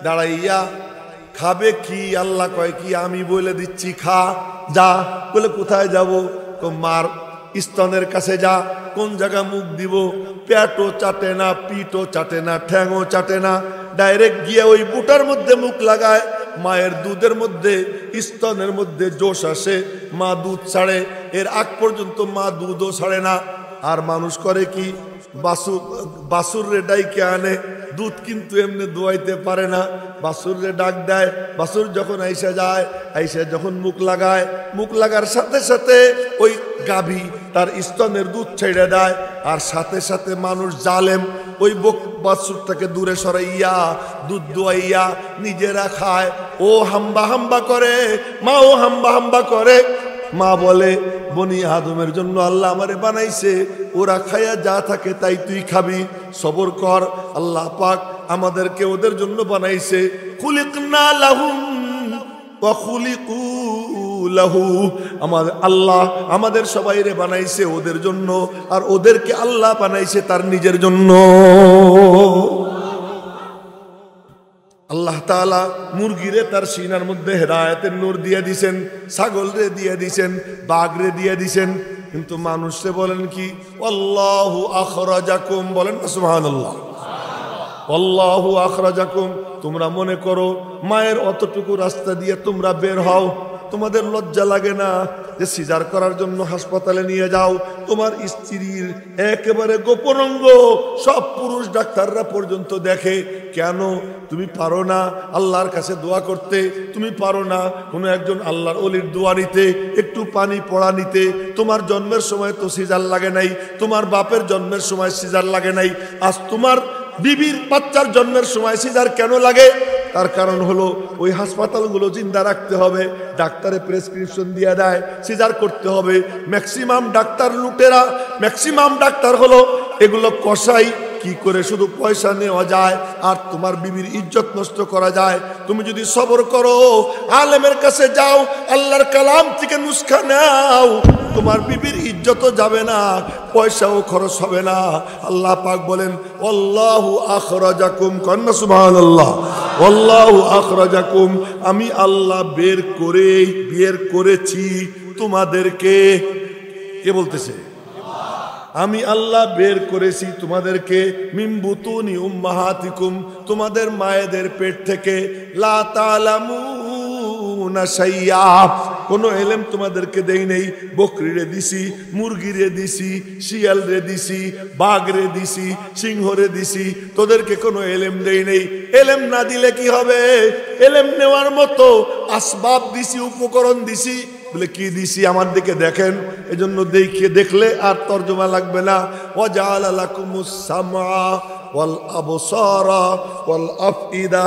দাঁড়াইয়া খাবে কি? আল্লাহ কয় কি? আমি বলে দিচ্ছি খা, যা। বলে কোথায় যাব? মার স্তনের কাছে যা। কোন জায়গা মুখ দিব? পেটও চাটে না, পিঠও চাটে না, ঠ্যাংও চাটে না, ডাইরেক্ট গিয়ে ওই বুটার মধ্যে মুখ লাগায়। মায়ের দুধের মধ্যে, স্তনের মধ্যে জোশ আসে, মা দুধ ছাড়ে। এর আগ পর্যন্ত মা দুধও ছাড়ে না। আর মানুষ করে কি? বাসুর রে ডাইকে আনে, দুধ কিন্তু এমনি দোয়াইতে পারে না, বাসুর রে ডাক দেয়। বাসুর যখন আইসা যায়, আইসা যখন মুখ লাগায়, মুখ লাগার সাথে সাথে ওই গাভী তার স্তনের দুধ ছেড়ে দেয়। আর সাথে সাথে মানুষ জালেম ওই বাছুরটাকে দূরে সরাইয়া দুধ দোয়াইয়া নিজেরা খায়। ও হাম্বা হাম্বা করে, মা ও হাম্বা হাম্বা করে। মা বলে বনি আদমের জন্য আল্লাহ আমারে বানাইছে, ওরা খায়া যা থাকে তাই তুই খাবি, সবর কর। আল্লাহ পাক আমাদেরকে ওদের জন্য বানাইছে। খুলিকনা লাহুম ওয়া খুলিকু লাহু, আমাদের আল্লাহ আমাদের সবাইরে বানাইছে ওদের জন্য, আর ওদেরকে আল্লাহ বানাইছে তার নিজের জন্য। আল্লাহ তাআলা মুরগিরে তার সিনার মধ্যে হেদায়েতের নূর দিয়ে দিছেন, ছাগলরে দিয়ে দিছেন, বাঘরে দিয়ে দিছেন, কিন্তু মানুষে বলেন কি আল্লাহু আখরাজাকুম, বলেন না সুবহানাল্লাহ। আল্লাহু আখরাজাকুম, তোমরা মনে করো মায়ের অতটুকু রাস্তা দিয়ে তোমরা বের হও, তোমাদের লজ্জা লাগে না যে সিজার করার জন্য হাসপাতালে নিয়ে যাও? তোমার স্ত্রীর একেবারে গোপন অঙ্গ সব পুরুষ ডাক্তাররা পর্যন্ত দেখে, কেন তুমি পারো না আল্লাহর কাছে দোয়া করতে? তুমি পারো না কোনো একজন আল্লাহর ওলির দোয়া নিতে, একটু পানি পড়া নিতে? তোমার জন্মের সময় তো সিজার লাগে নাই, তোমার বাপের জন্মের সময় সিজার লাগে নাই, আজ তোমার বিবির বাচ্চার জন্মের সময় সিজার কেন লাগে? তার কারণ হলো ওই হাসপাতালগুলো জিন্দা রাখতে হবে, ডাক্তারে প্রেসক্রিপশন দিয়ে দেয় সিজার করতে হবে। ম্যাক্সিমাম ডাক্তার লুটেরা, ম্যাক্সিমাম ডাক্তার হলো এগুলো কসাই, কি করে শুধু পয়সা নেওয়া যায় আর তোমার বিবির ইজ্জত নষ্ট করা যায়। তুমি যদি সবর করো, আলেমের কাছে যাও, আল্লাহর কালাম থেকে নুসখা নাও, তোমার বিবির ইজ্জতও যাবে না, পয়সাও খরচ হবে না। আল্লাহ পাক বলেন আল্লাহু আখরাজাকুম, কন্না সুবহানাল্লাহ। আল্লাহু আখরাজাকুম, আমি আল্লাহ বের করেছি তোমাদেরকে। কে বলতেছে? আমি আল্লাহ বের করেছি তোমাদেরকে। মিন বুতুনি উম্মাহাতিকুম, তোমাদের মায়েদের পেট থেকে। লা তা'লামুনা শাইয়া, কোনো এলেম তোমাদেরকে দেই নেই। বকরিরে দিছি, মুরগিরে দিছি, শিয়ালরে দিছি, বাঘরে দিছি, সিংহরে দিছি, তোদেরকে কোনো এলেম দেই নেই। এলেম না দিলে কি হবে? এলেম নেওয়ার মতো আসবাব দিছি, উপকরণ দিছি। বলে কি দিছি? আমার দিকে দেখেন। এজন্য দেখলে আর তর্জমা লাগবে না। ওয়াজআলা লাকুমুস সামআ ওয়াল আবসারা ওয়াল আফইদা,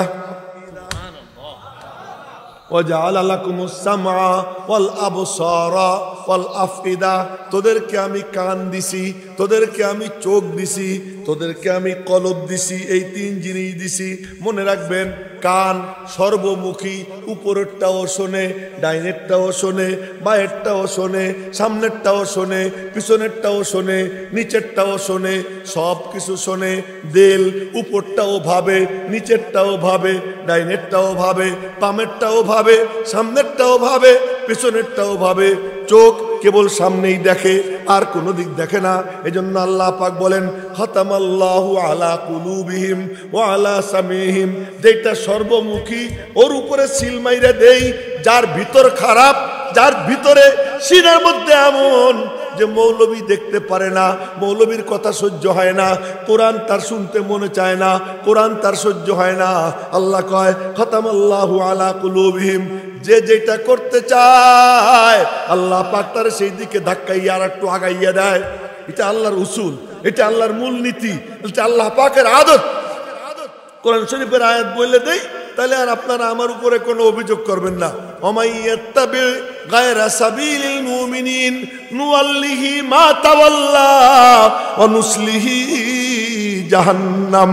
ওয়াজআলা লাকুমুস সামআ ওয়াল আবসারা ওয়াল আফইদা, তোদেরকে আমি কান দিছি, তোদেরকে আমি চোখ দিছি, তোদেরকে আমি কলব দিছি, এই তিন জিনিস দিছি। মনে রাখবেন, কান সর্বমুখী, উপরেরটাও শোনে, ডাইনেরটাও শোনে, বায়েরটাও শোনে, সামনেরটাও শোনে, পিছনেরটাও শোনে, নিচেরটাও শোনে, সব কিছু শোনে। দেল উপরটাও ভাবে, নিচেরটাও ভাবে, ডাইনেরটাও ভাবে, বামেরটাও ভাবে, সামনেরটাও ভাবে, পিছনেরটাও ভাবে। চোখ কেবল সামনেই দেখে, আর কোনো দিক দেখে না। এজন্য আল্লাহ পাক বলেন খাতামাল্লাহু আলা কুলুবিহিম ওয়া আলা সামিহিম, যেটা সর্বমুখী ওর উপরে সিল মাইরা দেই। যার ভিতর খারাপ, যার ভিতরে সিনার মধ্যে এমন যে মৌলবী দেখতে পারে না, মৌলবীর কথা সহ্য হয় না, কোরআন তার শুনতে মনে চায় না, কোরআন তার সহ্য হয় না। আল্লাহ কয় খাতামাল্লাহু আলা কুলুবিহিম, যে যেটা করতে চায় আল্লাহ পাক তার সেই দিকে ধাক্কাইয়া আর একটু আগাইয়া দেয়। এটা আল্লাহর উসুল, এটা আল্লাহর মূলনীতি, এটা আল্লাহ পাকের আদত। কোরআন শরীফের আয়াত বললে দেই, তাহলে আর আপনারা আমার উপরে কোনো অভিযোগ করবেন না। ওমাইয়াত্তাবি গায়রা সাবিলিল মুমিনিন নুওয়াল্লিহি মা তাওয়াল্লা ওয়া নুসলিহি জাহান্নাম,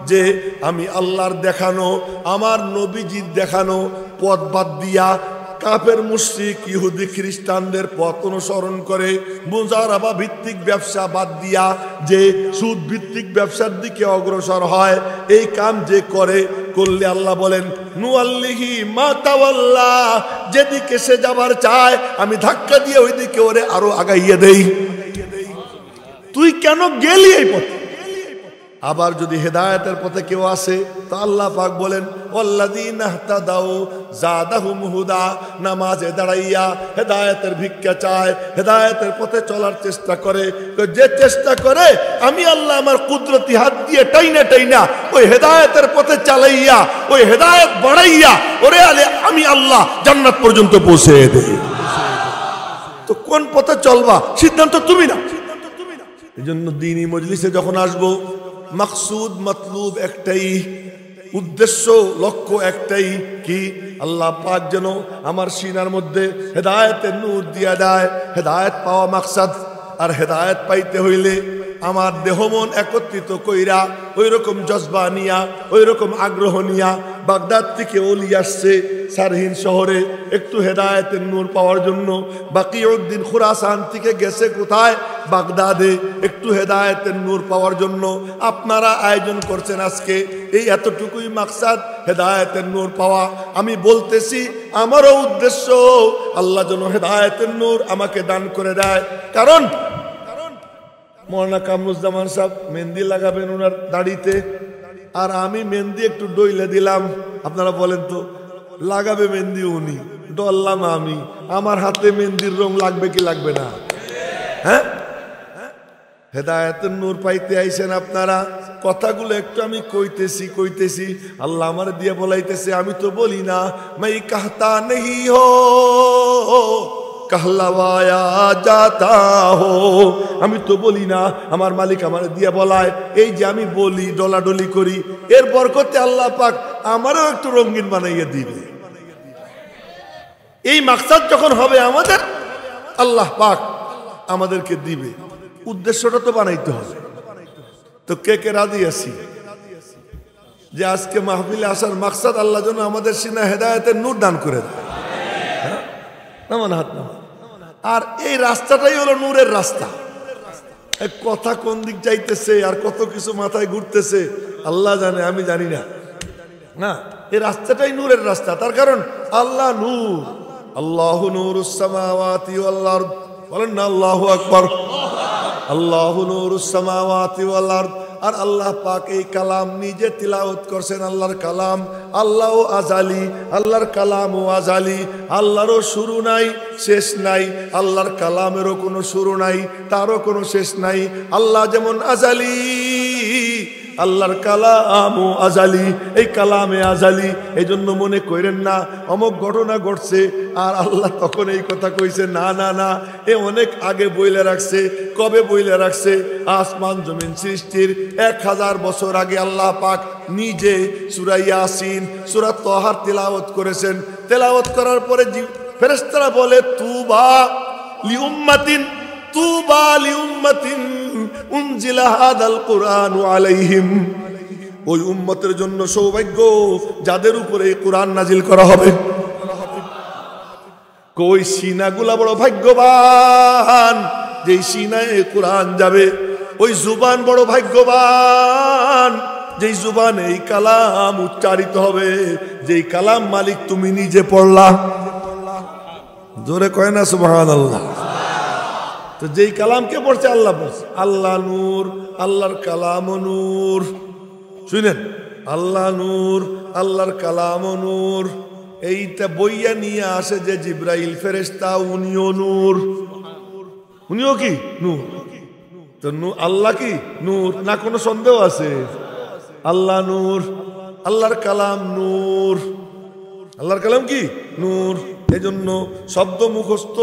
যে আমি আল্লাহর দেখানো, আমার নবীজির দেখানো পথ বাদ দিয়া কাফের মুশরিক ইহুদি খ্রিস্টানদের পথ অনুসরণ করে, মুজারাবা ভিত্তিক ব্যবসা বাদ দিয়া যে সুদ ভিত্তিক ব্যবসার দিকে অগ্রসর হয়, এই কাম যে করলে আল্লাহ বলেন নুআল্লিহি মা তাওয়াল্লা, যেদিকে সে যাবার চায় আমি ধাক্কা দিয়ে ওইদিকে ওরে আরো আগাইয়ে দেই। তুই কেন গেলি এই পথে? আবার যদি হেদায়েতের পথে কেউ আসে তা আল্লাহ পাক বলেন ওয়াল্লাযীনা ইহতাদাউ যাদাহুম হুদা, নামাজে দাঁড়াইয়া হেদায়েতের ভিক্ষা চায়, হেদায়েতের পথে চলার চেষ্টা করে। যে চেষ্টা করে আমি আল্লাহ আমার কুদরতি হাত দিয়ে টাইনা ওই হেদায়েতের পথে চালাইয়া, ওই হেদায়েত বাড়াইয়া ওরে আমি আল্লাহ জান্নাত পর্যন্ত পৌঁছে দেই। তো কোন পথে চলবা সিদ্ধান্ত তুমি না। এই জন্য দ্বীনি মজলিসে যখন আসবো মাকসুদ মতলুব একটাই, উদ্দেশ্য লক্ষ্য একটাই, কি আল্লাহ পাক যেন আমার সিনার মধ্যে হেদায়েতের নূর দিয়া দেয়। হেদায়েত পাওয়া মাকসাদ। আর হেদায়েত পাইতে হইলে আমার দেহ মন একত্রিত কইরা ওই রকম জজবা নিয়া, ওই রকম আগ্রহ নিয়া বাগদাদ থেকে ওলি আসছে সারহিন শহরে একটু হেদায়েতের নূর পাওয়ার জন্য। বাকিউদ্দিন খুরাসান থেকে গেছে কোথায়? বাগদাদে, একটু হেদায়েতের নূর পাওয়ার জন্য। আপনারা আয়োজন করছেন আজকে, এই এতটুকুই মাকসাদ, হেদায়েতের নূর পাওয়া। আমি বলতেছি আমারও উদ্দেশ্য আল্লাহ যেন হেদায়েতের নূর আমাকে দান করে দেয়। কারণ মৌলানা কামরুজ্জামান সাহেব মেহেন্দি লাগাবেন ওনার দাড়িতে, আর আমি মেহেন্দি একটু ডইলে দিলাম। আপনারা বলেন তো, লাগাবে মেহেন্দি উনি, ডললাম আমি। আমার হাতে মেহেন্দির রং লাগবে কি লাগবে না? হ্যাঁ, হেদায়েতের নূর পাইতে আইছেন আপনারা। কথাগুলো একটু আমি কইতেছি, আল্লাহ আমার দিয়ে বলাইতেছে। আমি তো বলি না মাই কাহতা নেহি হো कहलवाया जाता हो, আমি তো বলি না, আমার মালিক আমার দিয়া বলায়। এই যে আমি বলি, ডলাডলি করি, এর বরকতে আল্লাহ পাক আমারও একটু রঙিন বানাইয়া দিবে। এই মাকসাদ যখন হবে আমাদের, আল্লাহ পাক আমাদেরকে দিবে। উদ্দেশ্যটা তো বানাইতে হবে। তো কে কে রাজি আছি যে আজকে মাহফিলে আসার মাকসাদ আল্লাহ যেন আমাদের সিনা হেদায়েতের নূর দান করে দেয়? নামান হাত নামান। আর এই রাস্তাটাই হলো নূরের রাস্তা। কথা কোন দিক যাইতেছে আর কত কিছু মাথায় ঘুরতেছে আল্লাহ জানে, আমি জানি না। না, এই রাস্তাটাই নূরের রাস্তা। তার কারণ আল্লাহ নূর। আল্লাহু নূরুস সামাওয়াতি ওয়াল আরদ। বলেন না আল্লাহু আকবার। আল্লাহু নূরুস সামাওয়াতি ওয়াল আরদ। আর আল্লাহ পাক এই কালাম নিজে তিলাওয়াত করছেন। আল্লাহর কালাম, আল্লাহও আজালি, আল্লাহর কালামও আজালি। আল্লাহরও শুরু নাই, শেষ নাই। আল্লাহর কালামেরও কোনো শুরু নাই, তারও কোনো শেষ নাই। আল্লাহ যেমন আজালি, আল্লাহর কালামও আজালি। এই কালামে আজালি। এই জন্য মনে করেন না অমুক ঘটনা ঘটছে আর আল্লাহ তখন এই কথা কইছে। না না না, এ অনেক আগে বইলে রাখছে। কবে বইলে রাখছে? আসমান জমিন সৃষ্টির 1000 বছর আগে আল্লাহ পাক নিজে সূরা ইয়াসিন, সূরা তাহার তিলাওয়াত করেছেন। তিলাওয়াত করার পরে ফেরেশতারা বলে তুবা লিউম্মাতিন, তুবা লিউম্মাতিন উনজিলা হাদাল কুরআনু আলাইহিম। ওই উম্মতের জন্য সৌভাগ্য যাদের উপরে এই কোরআন নাজিল করা হবে। কই সিনাগুলা বড় ভাগ্যবান, যেই সিনায় কোরআন যাবে। ওই জুবান বড় ভাগ্যবান, যেই জুবানে এই কালাম উচ্চারিত হবে। যেই কালাম মালিক তুমি নিজে পড়লা। জোরে কয় না সুবহানাল্লাহ। তো যেই কালামকে পড়ছে আল্লাহ পড়ছে। আল্লাহ নূর, আল্লাহর কালাম নূর। শুনেন, আল্লাহ নূর, আল্লাহর কালাম নূর। এইটা বইয়া নিয়ে আসে যে জিব্রাইল ফেরেশতা, উনিও নূর। উনিও কি নূর? তো আল্লাহ কি নূর? না কোনো সন্দেহ আছে? আল্লাহ নূর, আল্লাহর কালাম নূর। আল্লাহর কালাম কি নূর। এই জন্য শব্দ মুখস্থ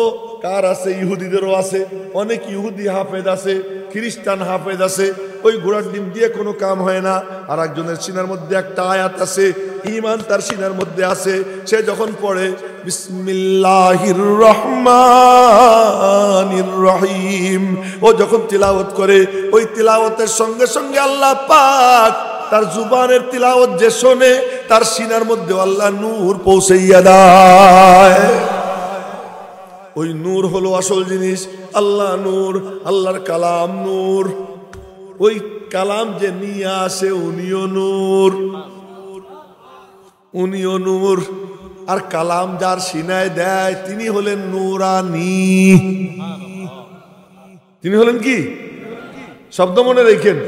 কার আছে? ইহুদিদেরও আছে। অনেক ইহুদি হাফেজ আছে, খ্রিস্টান হাফেজ আছে। ওই ঘোড়ার ডিম দিয়ে কোনো কাম হয় না। আর একজনের সিনার মধ্যে একটা আয়াত আছে, ঈমান তার সিনার মধ্যে আছে। সে যখন পড়ে বিসমিল্লাহির রহমানির রহিম, ও যখন তিলাওয়াত করে, ওই তিলাওয়াতের সঙ্গে সঙ্গে আল্লাহ পাক তার জুবানের তিলাওয়াত যে শোনে, তার সিনার মধ্যে আল্লাহ নূর পৌঁছাইয়া দেয়। ওই নূর হলো আসল জিনিস। আল্লাহ নূর, আল্লাহর কালাম নূর। ওই কালাম যে নিয়ে আসে উনিও নূর, উনিও নূর। আর কালাম যার সিনায় দেয় তিনি হলেন নূরানি। তিনি হলেন কি? শব্দ মনে রেখেন,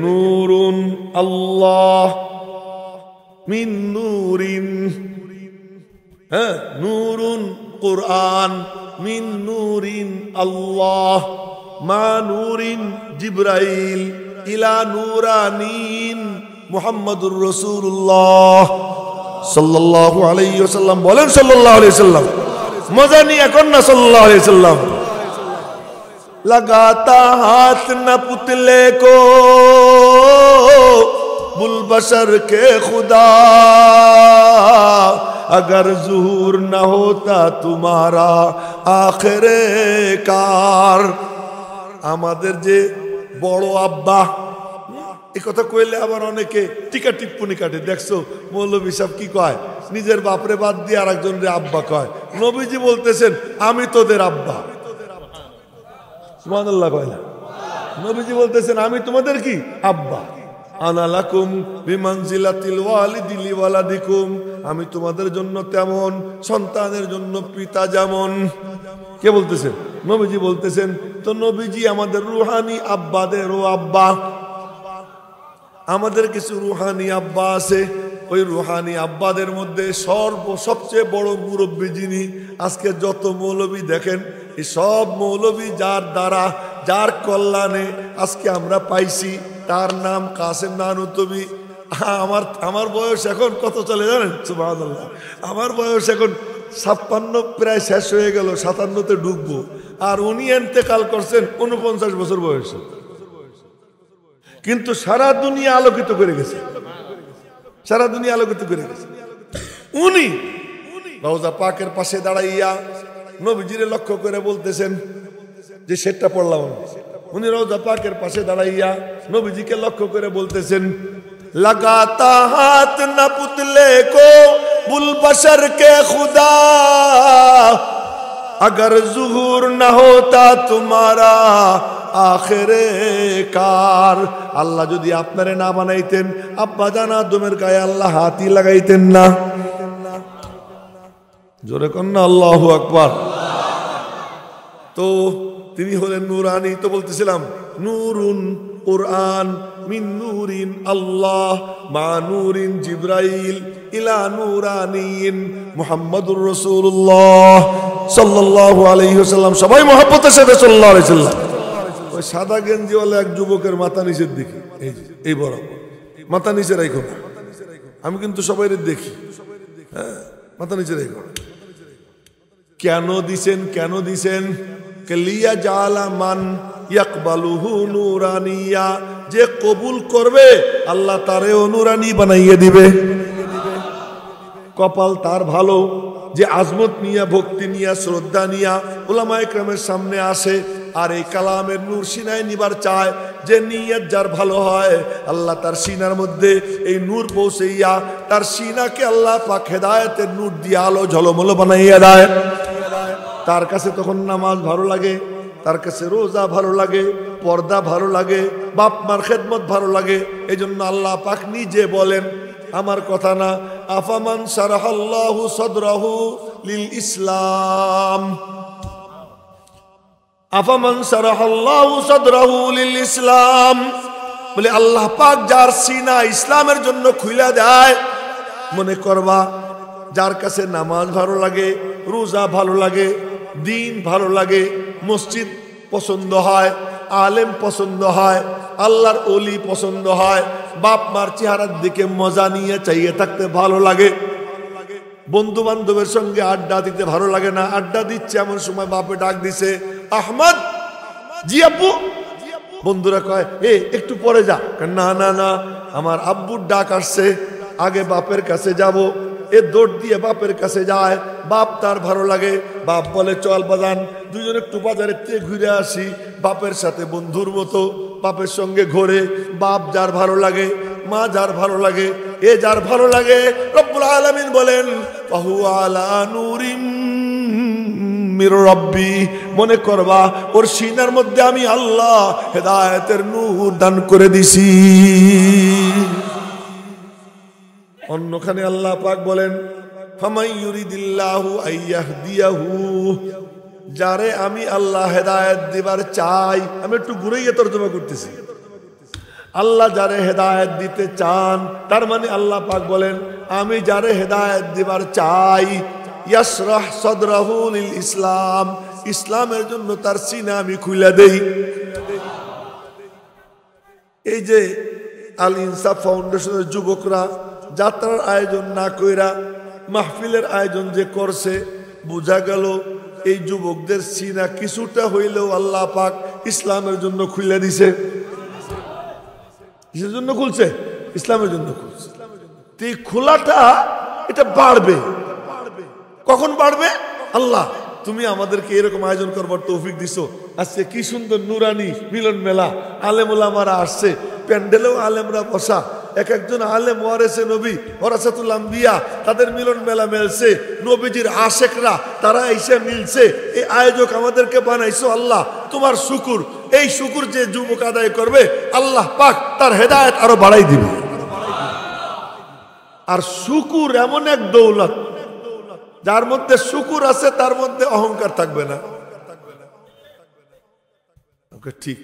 নূরুন আল্লাহ মিন নূরিন। হ্যাঁ, নূরুন কুরআন মিন নূরিন আল্লাহ মা নূরিন জিব্রাইল ইলা নূরানিন মুহাম্মাদুর রাসূলুল্লাহ সাল্লাল্লাহু আলাইহি ওয়াসাল্লাম। বলেন সাল্লাল্লাহু আলাইহি ওয়াসাল্লাম। মজা নিয়ে এখন না সাল্লাল্লাহু আলাইহি ওয়াসাল্লাম। लगाता हाथ न पुतले को बुलबशर के खुदा अगर ज़ुहूर न होता तुम्हारा आखिरे कार। আমাদের যে বড় আব্বা, এই কথা কইলে আবার অনেকে টিকা টিপ্পনি কাটে। দেখছো মৌলভী সাহেব কি কয়, নিজের বাপরে বাদ দিয়ে আরেকজনের আব্বা কয়। নবীজি বলতেছেন আমি তোদের আব্বা। সুবহানাল্লাহ কয় না? নবীজি বলতেছেন আমি তোমাদের কি আব্বা। আনা লাকুম বিমানজিলাতিল ওয়ালিদি লিওয়ালাদিকুম, আমি তোমাদের জন্য তেমন, সন্তানের জন্য পিতা যেমন। কে বলতেছেন? নবীজি বলতেছেন। তো নবীজি আমাদের রুহানি আব্বাদেরও আব্বা। আমাদের কিছু রুহানি আব্বা আছে, ওই রুহানি আব্বাদের মধ্যে সবচেয়ে বড় মুরব্বী যিনি, আজকে যত মৌলবী দেখেন এই সব মৌলবী যার দ্বারা, যার কল্যাণে আজকে আমরা পাইছি, তার নাম কাসেম নানুতবী। আমার বয়স এখন কত চলে জানেন? সুবহানাল্লাহ, আমার বয়স এখন 56 প্রায় শেষ হয়ে গেল, 57তে ঢুকবো। আর উনি ইন্তেকাল করছেন 49 বছর বয়সে, কিন্তু সারা দুনিয়া আলোকিত করে গেছে, সারা দুনিয়া আলোকিত করে গেছে। উনি রওজা পাকের পাশে দাঁড়াইয়া নবীজিরে লক্ষ্য করে বলতেছেন, যে সেটটা পড়লাম, উনি রওজা পাকের পাশে দাঁড়াইয়া নবীজিকে লক্ষ্য করে বলতেছেন, लगाता हाथ न पुतले को बुलबशर के खुदा अगर ज़ुहूर न होता तुम्हारा आखिरे कार। আল্লাহ যদি আপনারে না বানাইতেন, আব্বা জান আদমের গায়ে আল্লাহ হাতই লাগাইতেন না। জোরে কন্না আল্লাহু আকবার। তো তিনি হলেন নূরানি। তো বলতেছিলাম নূরুন কুরআন মিন নূরিন আল্লাহ মা নূরিন জিবরাইল ইলা নূরানিন মুহাম্মাদুর রাসূলুল্লাহ সাল্লাল্লাহু আলাইহি ওয়াসাল্লাম। সবাই মহব্বতের সাথে সাল্লাল্লাহু আলাইহি ওয়াসাল্লাম। ওই সাদা গেঞ্জিওয়ালা এক যুবকের মাথা নিচের দিকে, এই বরাবর মাথা নিচে রাখো না। আমি কিন্তু সবাই দেখি, হ্যাঁ, মাথা নিচে রাখো। কেন দিছেন? কেন দিছেন? লিয়া জালা মান ইয়াকবালুহু নূরানিয়া, যে কবুল করবে আল্লাহ তারেও নূরানি বানাইয়ে দিবে। কপাল তার ভালো যে আজমত নিয়া, ভক্তি নিয়া, শ্রদ্ধা নিয়া উলামায়ে কেরামের সামনে আসে আর এই কালামের নূর সিনায় নিবার চায়। যে নিয়ত যার ভালো হয়, আল্লাহ তার সিনার মধ্যে এই নূর পৌঁছাইয়া তার সিনাকে আল্লাহ পাক হেদায়েতের নূর দিয়ে আলো ঝলমলো বানাইয়া দেয়। তার কাছে তখন নামাজ ভালো লাগে, তার কাছে রোজা ভালো লাগে, পর্দা ভালো লাগে, বাপ মার খেদমত ভালো লাগে। এই জন্য আল্লাহ পাক নিজে বলেন, আমার কথা না, আফামান শারাহাল্লাহু সাদরাহু লিল ইসলাম, আফামান শারাহাল্লাহু সাদরাহু লিল ইসলাম, বলে আল্লাহ পাক যার সিনা ইসলামের জন্য খুইলা দেয়। মনে করবা যার কাছে নামাজ ভালো লাগে, রোজা ভালো লাগে, দিন ভালো লাগে, মসজিদ পছন্দ হয়, আলেম পছন্দ হয়, আল্লাহর ওলি পছন্দ হয়, বাপ মার চেহারার দিকে মজা নিয়ে চাইয়ে থাকতে ভালো লাগে, বন্ধু বান্ধবের সঙ্গে আড্ডা দিতে ভালো লাগে না, আড্ডা দিচ্ছে এমন সময় বাপে ডাক দিছে, আহমদ, জি আব্বু। বন্ধুরা কয় এ একটু পরে যা, না না না আমার আব্বুর ডাক আসছে, আগে বাপের কাছে যাব। এ দৌড় দিয়ে বাপের কাছে যায়। বাপ তার ভালো লাগে, বাপ বলে চল বাজান দুজন একটু বাজারের থেকে ঘুরে আসি। বাপের সাথে বন্ধুর মতো বাপের সঙ্গে ঘোরে। বাপ যার ভালো লাগে, মা যার ভালো লাগে, এ যার ভালো লাগে, রব্বুল আলামিন বলেন ফাহু আলা নূরিম মির রব্বি, মনে করবা ওর সিনার মধ্যে আমি আল্লাহ হেদায়েতের নূর দান করে দিছি। অন্যখানে আল্লাহ পাক বলেন ফামাই ইউরিদিল্লাহু আইয়াহদিয়াহু, যারে আমি আল্লাহ হেদায়েত দিবার চাই। আমি একটু ঘুরাইয়া তর্জমা করতেছি। আল্লাহ যারে হেদায়েত দিতে চান, তার মানে আল্লাহ পাক বলেন আমি যারে হেদায়েত দিবার চাই, ইয়াশরাহ সাদরাহু লিল ইসলাম, ইসলামের জন্য তার সিনা আমি খুলে দেই। এই যে আল ইনসাফ ফাউন্ডেশনের যুবকরা যাত্রার আয়োজন না কইরা মাহফিলের আয়োজন যে করছে, বোঝা গেল এই যুবকদের সিনা কিছুটা হইলেও আল্লাহ পাক ইসলামের জন্য খুলে দিছে। কিসের জন্য খুলছে? ইসলামের জন্য খুলছে। তো এই খোলাটা এটা বাড়বে। কখন বাড়বে? আল্লাহ তুমি আমাদেরকে এরকম আয়োজন করবার তৌফিক দিছো। আজকে কি সুন্দর নুরানি মিলন মেলা, আলেম ওলামারা আসছে, প্যান্ডেলেও আলেমরা বসা, এক একজন আলেম ওয়ারেসে নবী ওয়ারাসাতুল আম্বিয়া, তাদের মিলন মেলা মেলছে, নবীজির আশেকরা তারা এসে মিলছে। এই আয়োজক আমাদেরকে বানাইছো আল্লাহ, তোমার শুকুর। এই শুকুর যে যুবক আদায় করবে আল্লাহ পাক তার হেদায়েত আরো বাড়াই দিবে। আর শুকুর এমন এক দৌলত, যার মধ্যে শুকুর আছে তার মধ্যে অহংকার থাকবে না। ঠিক,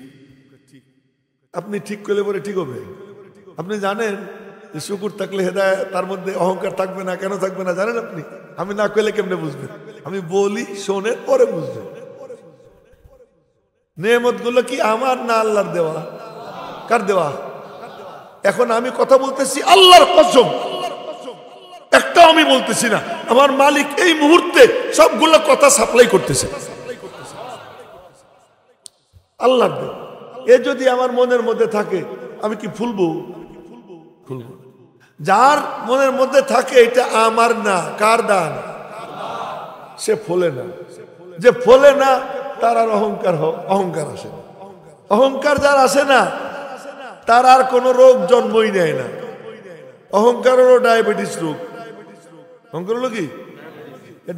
আপনি ঠিক করলে পরে ঠিক হবে। আপনি জানেন যে শুকুর থাকলে হেদায়েত, তার মধ্যে অহংকার থাকবে না। কেন থাকবে না জানেন আপনি? আমি না করলে কেমনে বুঝবেন? আমি বলি, শোনেন, পরে বুঝবেন। নেয়ামত গুলো কি আমার না আল্লাহর দেওয়া? কার দেওয়া? এখন আমি কথা বলতেছি আল্লাহর কসম, একটাও আমি বলতেছি না। আমার মালিক এই মুহূর্তে সবগুলো কথা সাপ্লাই করতেছে আল্লাহর দেওয়া। এ যদি আমার মনের মধ্যে থাকে আমি কি ফুলবো? ফুলবো। যার মনের মধ্যে থাকে এটা আমার না, কার দান, সে ফলে না। যে ফলে না তার আর অহংকার আসে না। অহংকার যার আসে না তার আর কোনো রোগ জন্মই নেয় না। অহংকার হলো ডায়াবেটিস রোগ। অহংকার হলো কি?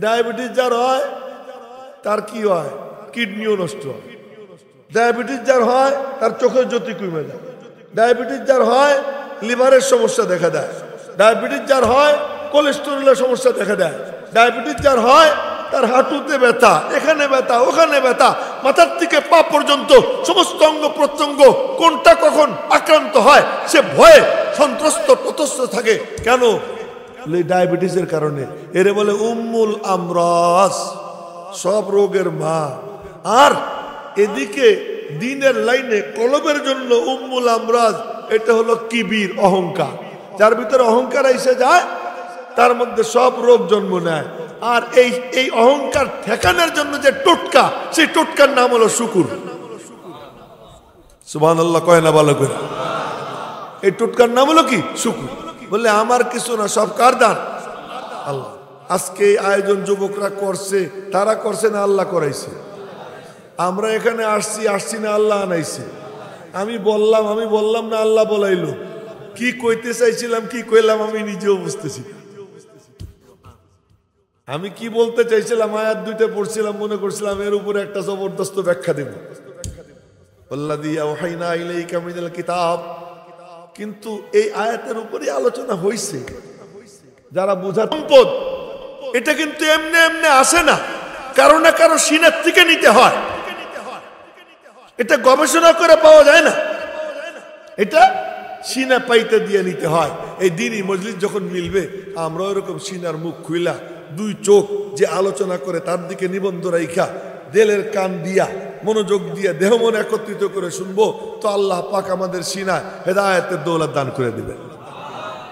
ডায়াবেটিস যার হয় তার কি হয়? কিডনিও নষ্ট হয়। ডায়াবেটিস যার হয় তার চোখের জ্যোতি কমে যায়। ডায়াবেটিস যার হয় লিভারের সমস্যা দেখা দেয়। ডায়াবেটিস যার হয় কোলেস্টেরলের সমস্যা দেখা দেয়। ডায়াবেটিস যার হয় তার হাঁটুতে ব্যথা, এখানে ব্যথা, ওখানে ব্যথা, মাথার থেকে পা পর্যন্ত সমস্ত অঙ্গ প্রত্যঙ্গ কোনটা কখন আক্রান্ত হয় সে ভয়ে সন্ত্রস্ত ততস্থ থাকে। কেন? ডায়াবেটিসের কারণে। এরে বলে উম্মুল আমরাস, সব রোগের মা। আর এদিকে দিনের লাইনে কলবের জন্য উম্মুল আমরাজ, এটা হলো কিবির, অহংকার। যার ভিতরে অহংকার এসে যায় তার মধ্যে সব রোগ জন্ম নেয়। আর এই অহংকার ঠেকানোর জন্য যে টোটকা, সেই টোটকার নাম হলো শুকুর। সুবহানাল্লাহ কয় না ভালো করে? এই টোটকার নাম হলো কি? শুকুর। বললে আমার কিছু না, সব কার দান? আল্লাহ। আজকে আয়োজন যুবকরা করছে, তারা করছে না আল্লাহ করাইছে? আমরা এখানে আসছি না আল্লাহ আনাইছে? আমি বললাম না আল্লাহ বলাইলো? কি কইতে চাইছিলাম, কি কইলাম আমি নিজেও বুঝতেছি। আমি কি বলতে চাইছিলাম, আয়াত দুইটা পড়ছিলাম, মনে করছিলাম এর উপরে একটা জবরদস্ত ব্যাখ্যা দেব। আল্লাযী আওহাইনা ইলাইকা মিনাল কিতাব। কিন্তু এই আয়াতের উপরে আলোচনা হইছে। যারা বোঝার সম্পদ, এটা কিন্তু এমনি এমনি আসে না, কারো না কারো সিনার থেকে নিতে হয়। এটা গবেষণা করে পাওয়া যায় না, এটা সিনা পাইতে দিয়ে নিতে হয়। এই দিনই মজলিস যখন মিলবে আমরা ওরকম সিনার মুখ খুইলা দুই চোখ যে আলোচনা করে তার দিকে নিবন্ধ রাইখা দিলের কান দিয়া মনোযোগ দিয়ে দেহ মন একত্রিত করে শুনবো, তো আল্লাহ পাক আমাদের সিনায় হেদায়েতের দৌলত দান করে দিবেন।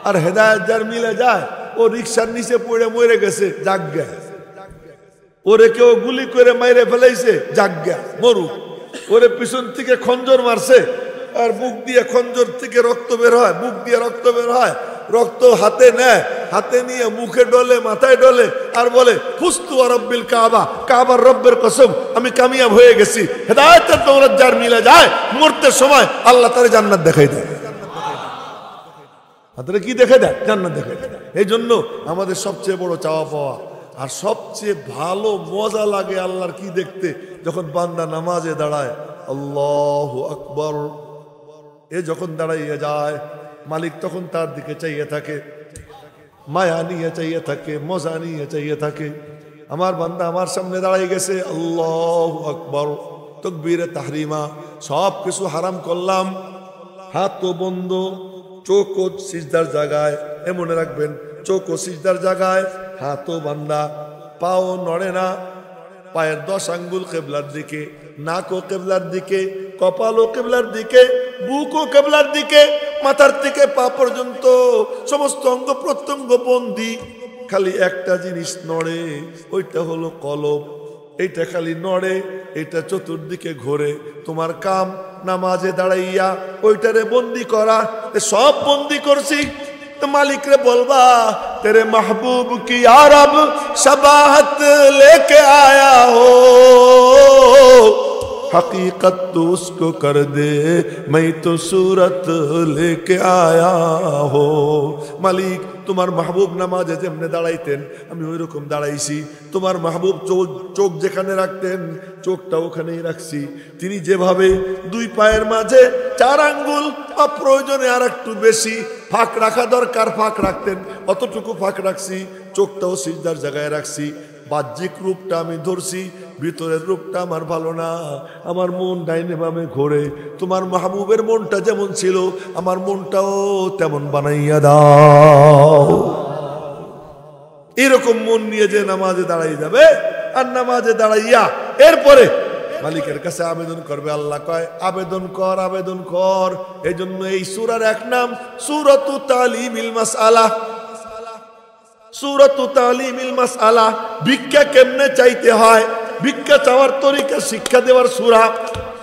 আর হেদায়েত যার মিলে যায়, ও রিকশার নিচে পড়ে মরে গেছে, জাগ্গা। ওরে কেউ গুলি করে মাইরে ফেলাইছে, জাগ্গা, মরুক। ওরে পিছন থেকে খঞ্জর মারছে, আর বুক দিয়ে খঞ্জর থেকে রক্ত বের হয়, বুক দিয়ে রক্ত বের হয়, রক্ত হাতে নেয়, হাতে নিয়ে মুখে ডলে, মাথায় ডলে, আর বলে ফুস্তু রব্বিল কাবা, কাবার রব্বের কসম আমি কামিয়াব হয়ে গেছি। হেদায়েতের দৌলত যার মিলে যায়, মরতে সময় আল্লাহ তারে জান্নাত দেখাই দেয়। হাতে কি দেখে দেয়? জান্নাত দেখাই দেয়। এই জন্য আমাদের সবচেয়ে বড় চাওয়া পাওয়া, আর সবচেয়ে ভালো মজা লাগে আল্লাহর কি দেখতে, যখন বান্দা নামাজে দাঁড়ায়, আল্লাহু আকবার, এ যখন দাঁড়াইয়ে যায়, মালিক তখন তার দিকে চাইয়ে থাকে, মায়া নিয়ে চাইয়ে থাকে, মজা নিয়ে চাইয়ে থাকে। আমার বান্দা আমার সামনে দাঁড়াই গেছে, আল্লাহু আকবার, তাকবীরে তাহরিমা, সব কিছু হারাম করলাম, হাত বন্ধ, চোখ সিজদার জায়গায়। মনে রাখবেন, চোখ সিজদার জায়গায়, হাতও বান্দা, পাও নড়ে না, পায়ের 10 আঙ্গুল কিবলার দিকে, নাকও কিবলার দিকে, কপালও কিবলার দিকে, বুকও কিবলার দিকে, মাথার থেকে পা পর্যন্ত সমস্ত অঙ্গ প্রত্যঙ্গ বন্দী। খালি একটা জিনিস নড়ে, ওইটা হলো কলব। এইটা খালি নড়ে, এটা চতুর্দিকে ঘোরে। তোমার কাম নামাজে দাঁড়াইয়া ওইটারে বন্দি করা, সব বন্দি করছি। তো মালিক রে বলবা তেরে মাহবুব কি আরব শবাহত লেকে আয়া হো, हकीकत तो उसको कर दे मैं तो सूरत लेके आया हो। মালিক তোমার মাহবুব নামাজে যেমনে দাঁড়াইতেন আমি ওই রকম দাঁড়াইছি, তোমার মাহবুব চোখ যেখানে রাখতেন চোখটা ওখানেই রাখছি। তিনি যেভাবে দুই পায়ের মাঝে 4 আঙ্গুল বা প্রয়োজনে আর একটু বেশি ফাঁক রাখা দরকার ফাঁক রাখতেন, অতটুকু ফাঁক রাখছি। চোখটাও সিজদার জায়গায় রাখছি। বাহ্যিক রূপটা আমি ধরছি, ভিতরের রূপটা আমার ভালো না, আমার মন ডাইনে বামে ঘোরে। তোমার মাহবুবের মনটা যেমন ছিল আমার মনটাও তেমন বানাইয়া দাও। এরকম মন নিয়ে যে নামাজে দাঁড়াই যাবে, আর নামাজে দাঁড়াইয়া এরপরে মালিকের কাছে আবেদন করবে। আল্লাহ কয় আবেদন কর, আবেদন কর। এই জন্য এই সূরার এক নাম সূরাতু তালিমিল মাসআলা। সূরাতু তালিমিল মাসআলা, ভিক্ষা কেমনে চাইতে হয়, ভিক্ষা চাওয়ার তরিকা শিক্ষা দেওয়ার সূরা।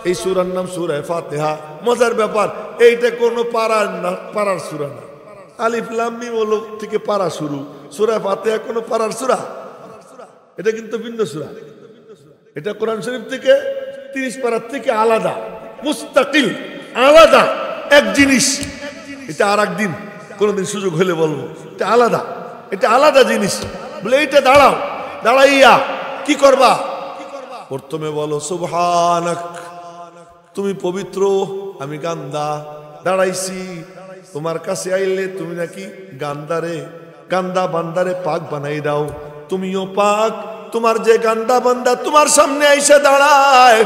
এই সূরার নাম সূরা ফাতিহা। মজার ব্যাপার, এইটা কোনো পারার সূরা না। আলিফ লাম মিম হলো থেকে পারা শুরু। সূরা ফাতিহা কোনো পারার সূরা? এটা কিন্তু ভিন্ন সূরা। এটা কোরআন শরীফ থেকে 30 পারার থেকে আলাদা, মুস্তাকিল, আলাদা এক জিনিস। এটা আর একদিন কোনোদিন সুযোগ হলে বলবো, এটা আলাদা, এটা আলাদা জিনিস। বলে এইটা দাঁড়াও, দাঁড়াইয়া কি করবা? প্রথমে বলো সুবহানাক, তুমি পবিত্র, আমি গান্দা। দাঁড়াইছি, তোমার কাছে আইলে তুমি নাকি গান্দা বান্দারে পাক বানাই দাও। তুমিও পাক, তোমার যে গান্দা বান্দা তোমার সামনে আইসা দাঁড়ায়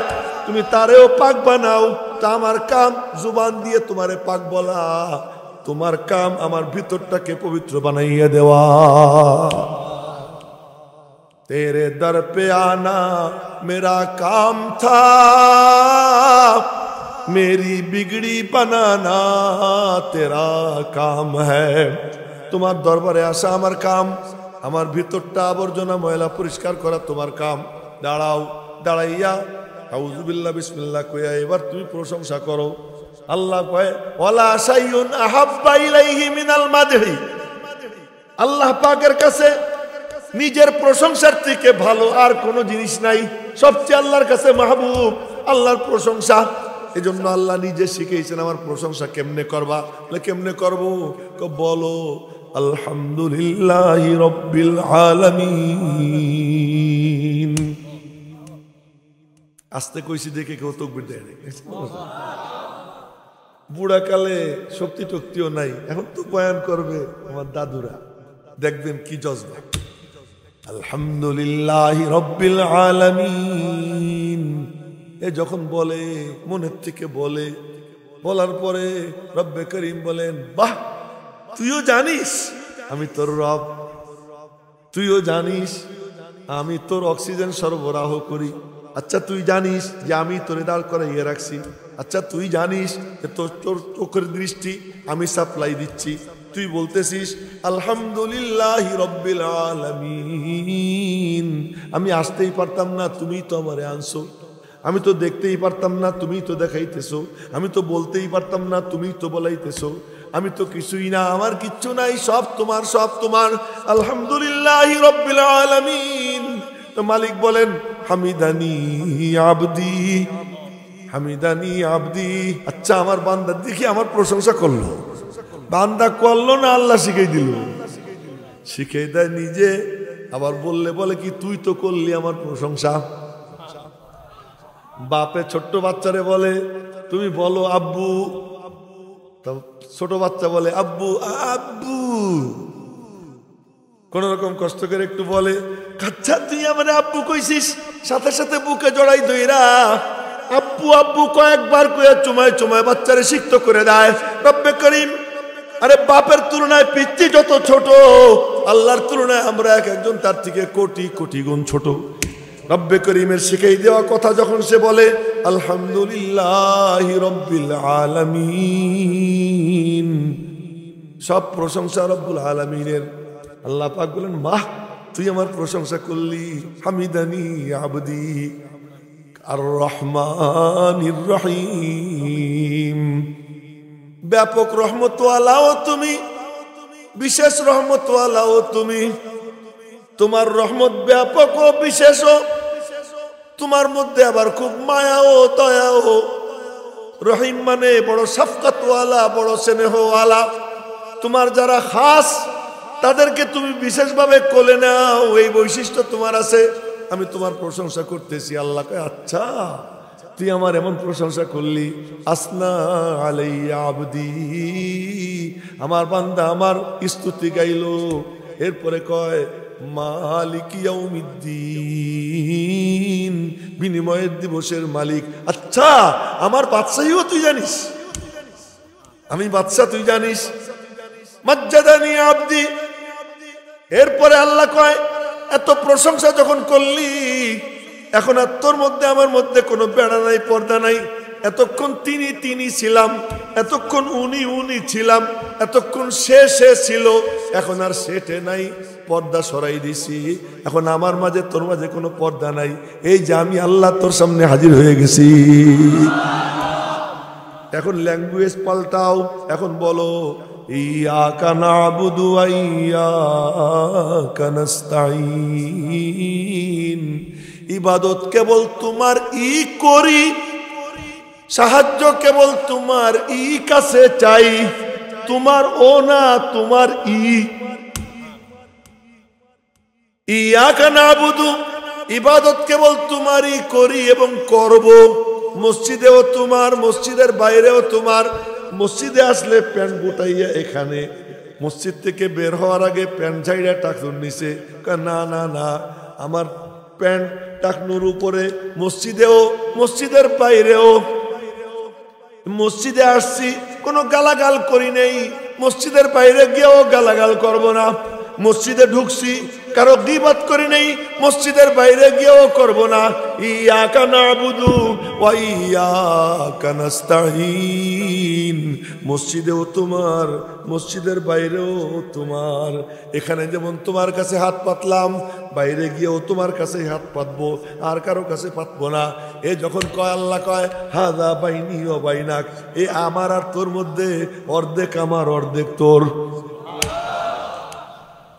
তুমি তারেও পাক বানাও। তা আমার কাম জুবান দিয়ে তোমারে পাক বলা, তোমার কাম আমার ভিতরটাকে পবিত্র বানাইয়া দেওয়া। तेरे दर पे आना मेरा काम था, मेरी बिगड़ी बनाना तेरा काम है। তোমার দরবারে আসা আমার কাম, আমার ভিতরটা আবর্জনা ময়লা পরিষ্কার করা তোমার কাম। দাঁড়াও, দাঁড়াইয়া আউযু বিল্লাহ বিসমিল্লাহ কইয়া এবার তুমি প্রশংসা করো। আল্লাহ কয় ওয়ালা শাইউন আহাব্বা ইলাইহি মিনাল মাদহি। আল্লাহ পাকের কাছে নিজের প্রশংসার থেকে ভালো আর কোনো জিনিস নাই। সবচেয়ে আল্লাহর কাছে মাহবুব আল্লাহর প্রশংসা। এজন্য আল্লাহ নিজে শিখিয়েছেন আমার প্রশংসা কেমনে করবা। কেমনে করবো? বলো আলহামদুলিল্লাহি রাব্বিল আলামিন। আস্তে কইছি দেখে কেউ তাকবীর দেয় না। বুড়া কালে শক্তি টক্তিও নাই, এখন তো বয়ান করবে আমার দাদুরা, দেখবেন কি জজবা। আলহামদুলিল্লাহি রাব্বিল আলামিন এ যখন বলে মনের থেকে বলে, বলার পরে রব্বে করিম বলেন বাহ, তুইও জানিস আমি তোর রব, তুইও জানিস আমি তোর অক্সিজেন সরবরাহ করি। আচ্ছা তুই জানিস যে আমি তোরে দাঁড় করাইয়ে রাখছি। আচ্ছা তুই জানিস যে তোর চোখের দৃষ্টি আমি সাপ্লাই দিচ্ছি। তুই বলতেছিস আলহামদুলিল্লাহি রাব্বিল আলামিন। আমি আসতেই পারতাম না, তুমিই তো আমারে আনছো। আমি তো দেখতেই পারতাম না, তুমিই তো দেখাইতেছো। আমি তো বলতেই পারতাম না, তুমিই তো বলাইতেছো। আমি তো কিছুই না, আমার কিচ্ছু নাই, সব তোমার, সব তোমার। আলহামদুলিল্লাহি রাব্বিল আলামিন। তো মালিক বলেন হামিদানি আবদি, হামিদানি আবদি। আচ্ছা আমার বান্দা দেখি আমার প্রশংসা করলো। বান্দা করলো না, আল্লাহ শিখাই দিল। শিখাই দেয় নিজে, আবার বললে বলে কি তুই তো করলি আমার প্রশংসা। বাপে ছোট্ট বাচ্চারে বলে তুমি বলো আব্বু, ছোট বাচ্চা বলে আব্বু আব্বু। কোন রকম কষ্ট করে একটু বলে আচ্ছা তুই আমার আব্বু কইছিস, সাথে সাথে বুকে জড়াই দইরা আব্বু আব্বু কয়েকবার কইয়া চুমায় চুমায় বাচ্চারে সিক্ত করে দেয়। রব্বে করিম, আরে বাপের তুলনায় পিচ্চি যত ছোট, আল্লাহর তুলনায় আমরা এক একজন তার থেকে কোটি কোটি গুণ ছোট। রব্বে করিমের শিখাই দেওয়া কথা যখন সে বলে আলহামদুলিল্লাহি রাব্বিল আলামিন, সব প্রশংসা রব্বুল আলামিনের। আল্লাহ পাক বলেন বাহ, তুই আমার প্রশংসা করলি। হামিদানি আবদি, আর রহমানির রহিম। ব্যাপক রহমতওয়ালাও তুমি, বিশেষ রহমতওয়ালাও তুমি। তোমার রহমত ব্যাপক ও বিশেষ, তোমার মধ্যে আবার খুব মায়াও দয়াও। রহিম মানে বড় শফকতওয়ালা, বড় স্নেহওয়ালা। তোমার যারা খাস তাদেরকে তুমি বিশেষভাবে কোলে নাও, এই বৈশিষ্ট্য তোমার আছে। আমি তোমার প্রশংসা করতেছি। আল্লাহ কয় আচ্ছা তুই আমার এমন প্রশংসা করলি। আসনা আলাইয়া আবদি, আমার বান্দা আমার স্তুতি গাইলো। এরপরে কয় মালিক ইয়াউমিদ্দিন, বিনিময়ের দিবসের মালিক। আচ্ছা আমার বাদশাহীও তুই জানিস, আমি বাদশা তুই জানিস। মাজ্জাদানি আবদি। এরপরে আল্লাহ কয় এত প্রশংসা যখন করলি, এখন আর তোর মধ্যে আমার মধ্যে কোনো বেড়া নাই, পর্দা নাই। এতক্ষণ তিনি তিনি ছিলাম, এতক্ষণ উনি উনি ছিলাম, এতক্ষণ সে সে ছিল, এখন আর সেটে নাই, পর্দা সরাই দিছি। এখন আমার মাঝে তোর মাঝে কোনো পর্দা নাই। এই যে আমি আল্লাহ তোর সামনে হাজির হয়ে গেছি। এখন ল্যাঙ্গুয়েজ পাল্টাও, এখন বলো ইয়াকা নাবুদু ওয়া ইয়াকা নাস্তাঈন। ইবাদত কেবল তোমার ই করি, সাহায্য কেবল তোমার ই কাছে চাই, তোমার ও না তোমার ই। ইয়াকা নাবুদু, ইবাদত কেবল তোমারই করি এবং করব। মসজিদেও তোমার, মসজিদের বাইরেও তোমার। মসজিদে আসলে প্যান্ট গুটাইয়া এখানে, মসজিদ থেকে বের হওয়ার আগে প্যান্ট ঝাইড়া টাকুর নিচে। না না না, আমার প্যান্ট টাকনুর উপরে, মসজিদেও মসজিদের বাইরেও। মসজিদে আসছি কোনো গালাগাল করি নেই, মসজিদের বাইরে গিয়েও গালাগাল করব না। মসজিদে ঢুকছি কারো গীবত করি নেই, মসজিদের বাইরে গিয়েও করব না। ইয়াকা নাবুদু ওয়া ইয়াকা নাস্তাঈন। মসজিদেও তোমার, মসজিদের বাইরেও তোমার। এখানে যেমন তোমার কাছে হাত পাতলাম, বাইরে গিয়েও তোমার কাছে হাত পাতবো, আর কারো কাছে পাতবো না। এ যখন কয় আল্লাহ কয় হাযা বাইনি ওয়া বাইনাক, এ আমার আর তোর মধ্যে, অর্ধেক আমার অর্ধেক তোর।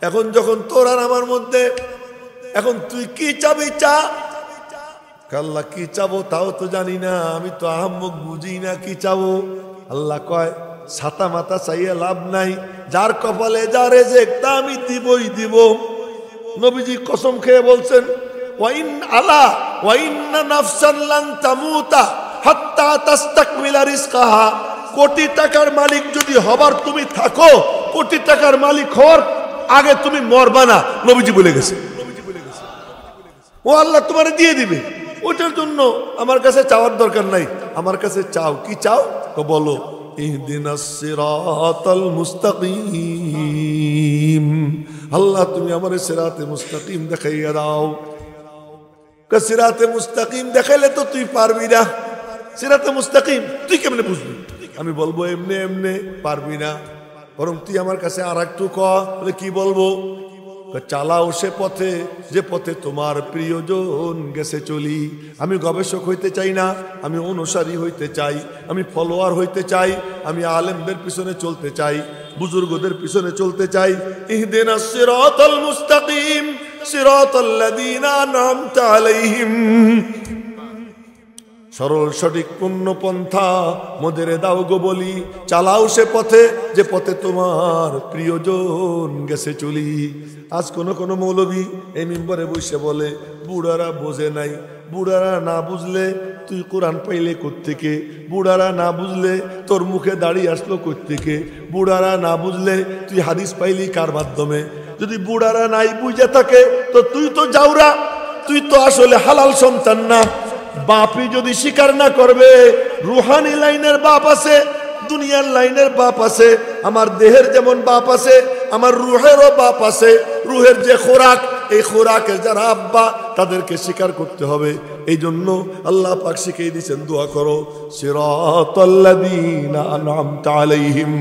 এখন যখন তোর আর আমার মধ্যে, এখন তুই কি চাবি চা। আল্লাহ কি চাবো তাও তো জানি না, আমি তো আহাম্মক বুঝি না কি চাবো। আল্লাহ কয় ছাতা মাথা চাইয়ে লাভ নাই, যার কপালে যা রেজেক তা আমি দিবই দিব। নবীজি কসম খেয়ে বলছেন ওয়াইন আলা ওয়াইন্না নাফসান লান তামুতা হাত্তা তাস্তাকমিলা রিজকাহা। কোটি টাকার মালিক যদি হবার তুমি থাকো, কোটি টাকার মালিক হওয়ার আগে তুমি মরবা না, নবীজি বলে গেছে। ও আল্লাহ তোমার দিয়ে দিবে, ওটার জন্য আমার কাছে চাওয়ার দরকার নাই। আমার কাছে চাও, কি চাও তো বলো ইহদিনাস সিরাতাল মুস্তাকিম। আল্লাহ তুমি আমার সিরাতে মুস্তাকিম দেখাইয়া দাও। সিরাতে মুস্তাকিম দেখাইলে তো তুই পারবি না। সিরাতে মুস্তাকিম তুই কেমনে বুঝবি? আমি বলবো এমনে এমনে, পারবি না। বরং তুই আমার কাছে আর একটু কলে কি বলবো? চালাও সে পথে যে পথে তোমার প্রিয়জন গেছে চলি। আমি গবেষক হইতে চাই না, আমি অনুসারী হইতে চাই, আমি ফলোয়ার হইতে চাই, আমি আলেমদের পিছনে চলতে চাই, বুজুর্গদের পিছনে চলতে চাই। ইহদিনাস সিরাতাল মুস্তাকিম সিরাতাল্লাযীনা আন'আমতা আলাইহিম। সরল সঠিক পূর্ণ পন্থা মোদের দাও গো বলি। চালাও সে পথে যে পথে তোমার প্রিয়জন গেছে চলি। আজ কোন মৌলবী এই মিম্বরে বসে বলে বুড়ারা বোঝে নাই। বুড়ারা না বুঝলে তুই কোরআন পাইলে কোত্থেকে? বুড়ারা না বুঝলে তোর মুখে দাড়ি আসলো কোত্থেকে? বুড়ারা না বুঝলে তুই হাদিস পাইলি কার মাধ্যমে? যদি বুড়ারা নাই বুঝে থাকে তো তুই তো যাওরা, তুই তো আসলে হালাল সন্তান না। বাপই যদি স্বীকার না করবে, রুহানি লাইনের বাপ আছে, দুনিয়ার লাইনের বাপ আছে। আমার দেহের যেমন বাপ আছে, আমার রুহেরও বাপ আছে। রুহের যে খোরাক, এই খোরাকের যারা আব্বা, তাদেরকে স্বীকার করতে হবে। এই জন্য আল্লাহ পাক শিখিয়ে দিয়েছেন দোয়া করো সিরাতাল্লাযীনা আন'আমতা আলাইহিম।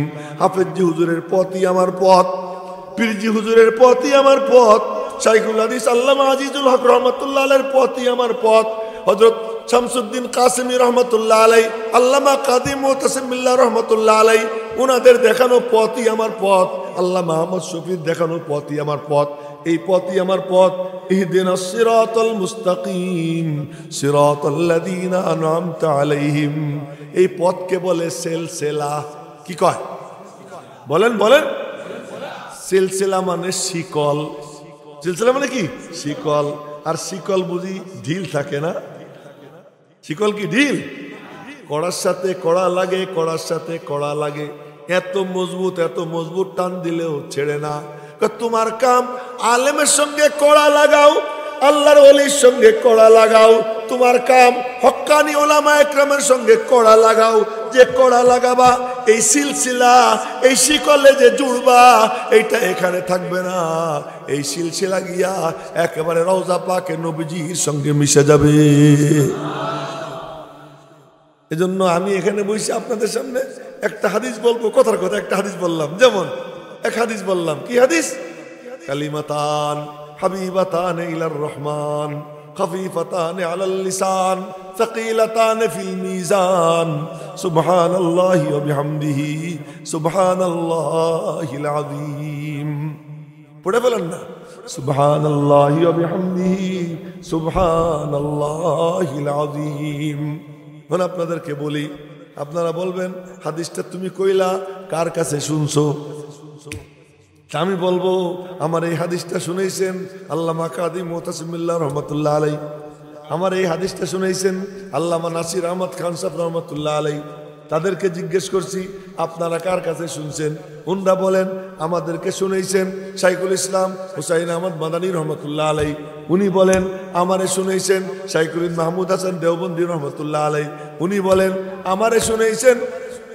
হাফেজজি হুজুরের পথই আমার পথ, পীরজি হুজুরের পথই আমার পথ, শাইখুল হাদিস আল্লামা আজিজুল হক রহমাতুল্লাহ আলাইহির পথই আমার পথ, হযরত শামসুদ্দিন কাসেমি রহমতুল্লাহ আলাই, আল্লামা কাদি মুতাসিম বিল্লাহ রহমতুল্লাহ আলাই, ওনাদের দেখানো পথই আমার পথ। আল্লামা আহমদ শফির দেখানো পথই আমার পথ। এই পথই আমার পথ। ইহদিনাস সিরাতাল মুস্তাকিম সিরাতাল্লাযীনা আনআমতা আলাইহিম। এই পথকে বলে সিলসিলা। কি কয় বলেন বলেন? সিলসিলা মানে শিকল। সিলসিলা মানে কি? শিকল। আর শিকল বুঝি ঢিল থাকে না? শিকল কি ঢিল? কড়ার সাথে কড়া লাগে, কড়ার সাথে কড়া লাগে, এত মজবুত টান দিলেও ছেড়ে না। তোমার কাম আলেমের সঙ্গে কড়া লাগাও, আল্লাহর ওলির সঙ্গে কড়া লাগাও। তোমার কাম হক্কানি ওলামা একরামের সঙ্গে কড়া লাগাও। যে কড়া লাগাবা, এই সিলসিলা, এই শিকলে যে জুড়বা, এইটা এখানে থাকবে না। এই সিলসিলা গিয়া একেবারে রওজা পাকে নবীজির সঙ্গে মিশে যাবে। এজন্য আমি এখানে বসে আপনাদের সামনে একটা হাদিস বলবো, কথার কথা একটা হাদিস বললাম। যেমন এক হাদিস বললাম, কি হাদিস? কালিমাতান হাবিবাতান ইলার রহমান খফিফাতান আলাল লিসান সাকিলাতান ফিল মিজান সুবহানাল্লাহি ওয়া বিহামদিহি সুবহানাল্লাহিল আযীম। পড়ে ফেলেন না? সুবহানাল্লাহি ওয়া বিহামদিহি সুবহানাল্লাহিল আযীম। মানে আপনাদেরকে বলি, আপনারা বলবেন হাদিসটা তুমি কইলা কার কাছে শুনছো? আমি বলবো আমার এই হাদিসটা শুনেছেন আল্লামা কাদি মুতাসিম বিল্লাহ রহমতুল্লাহ আলাই। আমার এই হাদিসটা শুনেছেন আল্লামা নাসির আহমদ খান সাহেব রহমতুল্লাহ আলাই। তাদেরকে জিজ্ঞেস করছি আপনারা কার কাছে শুনছেন? উনরা বলেন আমাদেরকে শুনেছেন শাইখুল ইসলাম হুসাইন আহমদ মাদানী রহমতুল্লাহ আলাই। উনি বলেন আমারে শুনেছেন শাইখুল মাহমুদ হাসান দেওবন্দি রহমতুল্লাহ আলাই। উনি বলেন আমারে শুনেছেন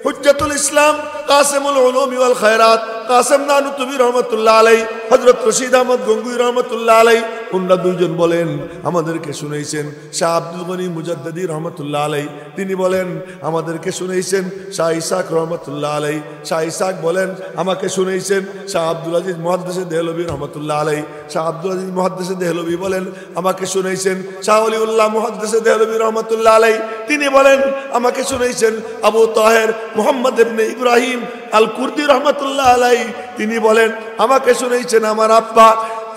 হুজ্জাতুল ইসলাম কাসেমুল উলুমি ওয়াল খায়রাত কাসেম নানুতুবি রহমতুল্লাহ আলাই, হযরত রশিদ আহমদ গঙ্গুই রহমতুল্লাহ আলাই। উনরা দুইজন বলেন আমাদেরকে শুনেছেন শাহ আব্দুল গনি মুজাদ্দিদি রহমতুল্লাহ আলাই। তিনি বলেন আমাদেরকে শুনেছেন শাহ ইসাক রহমতুল্লাহ আলাই। শাহ ইসাক বলেন আমাকে শুনেছেন শাহ আব্দুল আজিজ মুহাদ্দিসে দেহলভী রহমতুল্লাহ আলাই। শাহ আব্দুল আজিজ মুহাদ্দিসে দেহলভী বলেন আমাকে শুনেছেন শাহ ওলিউল্লাহ মুহাদ্দিসে দেহলভী রহমতুল্লাহ আলাই। তিনি বলেন আমাকে শুনেছেন আবু তাহের মুহাম্মদ ইবনে ইব্রাহিম আল কুর্দি রহমতুল্লাহ আলাই। তিনি বলেন আমাকে শুনেছেন আমার আব্বা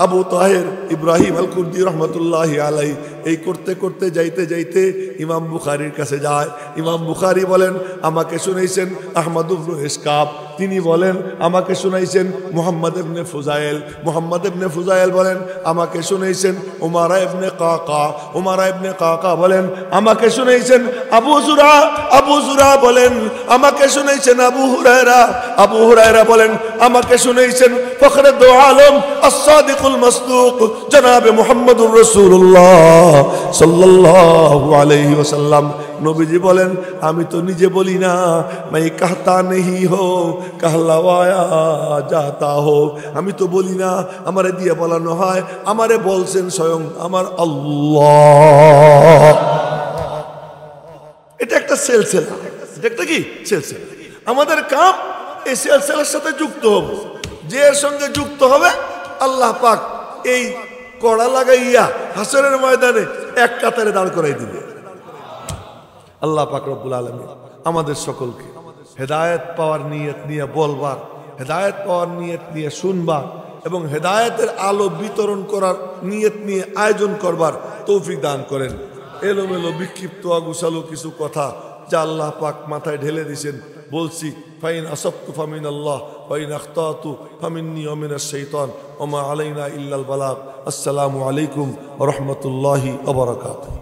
আবু তাহের ইব্রাহিম আল কুর্দি রহমতুল্লাহ আলাই। এই করতে করতে যাইতে যাইতে ইমাম বুখারীর কাছে যায়। ইমাম বুখারী বলেন আমাকে শুনেছেন আহমদ ইবনে ইসকাব। তিনি বলেন আমাকে শুনাইছেন মুহাম্মদ ইবনে ফুজাইল। মুহাম্মদ ইবনে ফুজাইল বলেন আমাকে শুনেছেন উমারা ইবনে কাকা। উমারা ইবনে কাকা বলেন আমাকে শুনেছেন আবু জুরা। আবু জুরা বলেন আমাকে শুনেছেন আবু হুরায়রা। আবু হুরায়রা বলেন আমাকে শুনেছেন ফখরে দো আলম as-sadiqul masduq জনাবে মুহাম্মদুর রাসূলুল্লাহ সাল্লাল্লাহু আলাইহি ওয়াসাল্লাম। নবীজি বলেন আমি তো নিজে বলি না, मैं कहता नहीं हो कहलावाया जाता हो। আমি তো বলি না, আমারে দিয়ে বলানো হয়। আমারে বলছেন স্বয়ং আমার আল্লাহ। এটা একটা সিলসিলা। এটা একটা কি সিলসিলা? আমাদের কাম এই সিলসিলার সাথে যুক্ত হবে। যে এর সঙ্গে যুক্ত হবে আল্লাহ পাক এই কড়া লাগাইয়া হাসরের ময়দানে এক কাতারে দাঁড় করাই দিবে। আল্লাহ পাক রব্বুল আলামিন আমাদের সকলকে হেদায়েত পাওয়ার নিয়ত নিয়ে বলবার, হেদায়েত পাওয়ার নিয়ত নিয়ে শুনবার এবং হেদায়েতের আলো বিতরণ করার নিয়ত নিয়ে আয়োজন করবার তৌফিক দান করেন। এলোমেলো বিক্ষিপ্ত অগুছালো কিছু কথা যা আল্লাহ পাক মাথায় ঢেলে দিয়েছেন বলছি। ফাইন আসাবতু ফামিনাল্লাহ ওয়াইন আখতাতু ফামিন্নী ওয়া মিনাশ শাইতান ওয়া মা আলাইনা ইল্লাল বালাগ। আসসালামু আলাইকুম ওয়া রাহমাতুল্লাহি ওয়া বারাকাতুহু।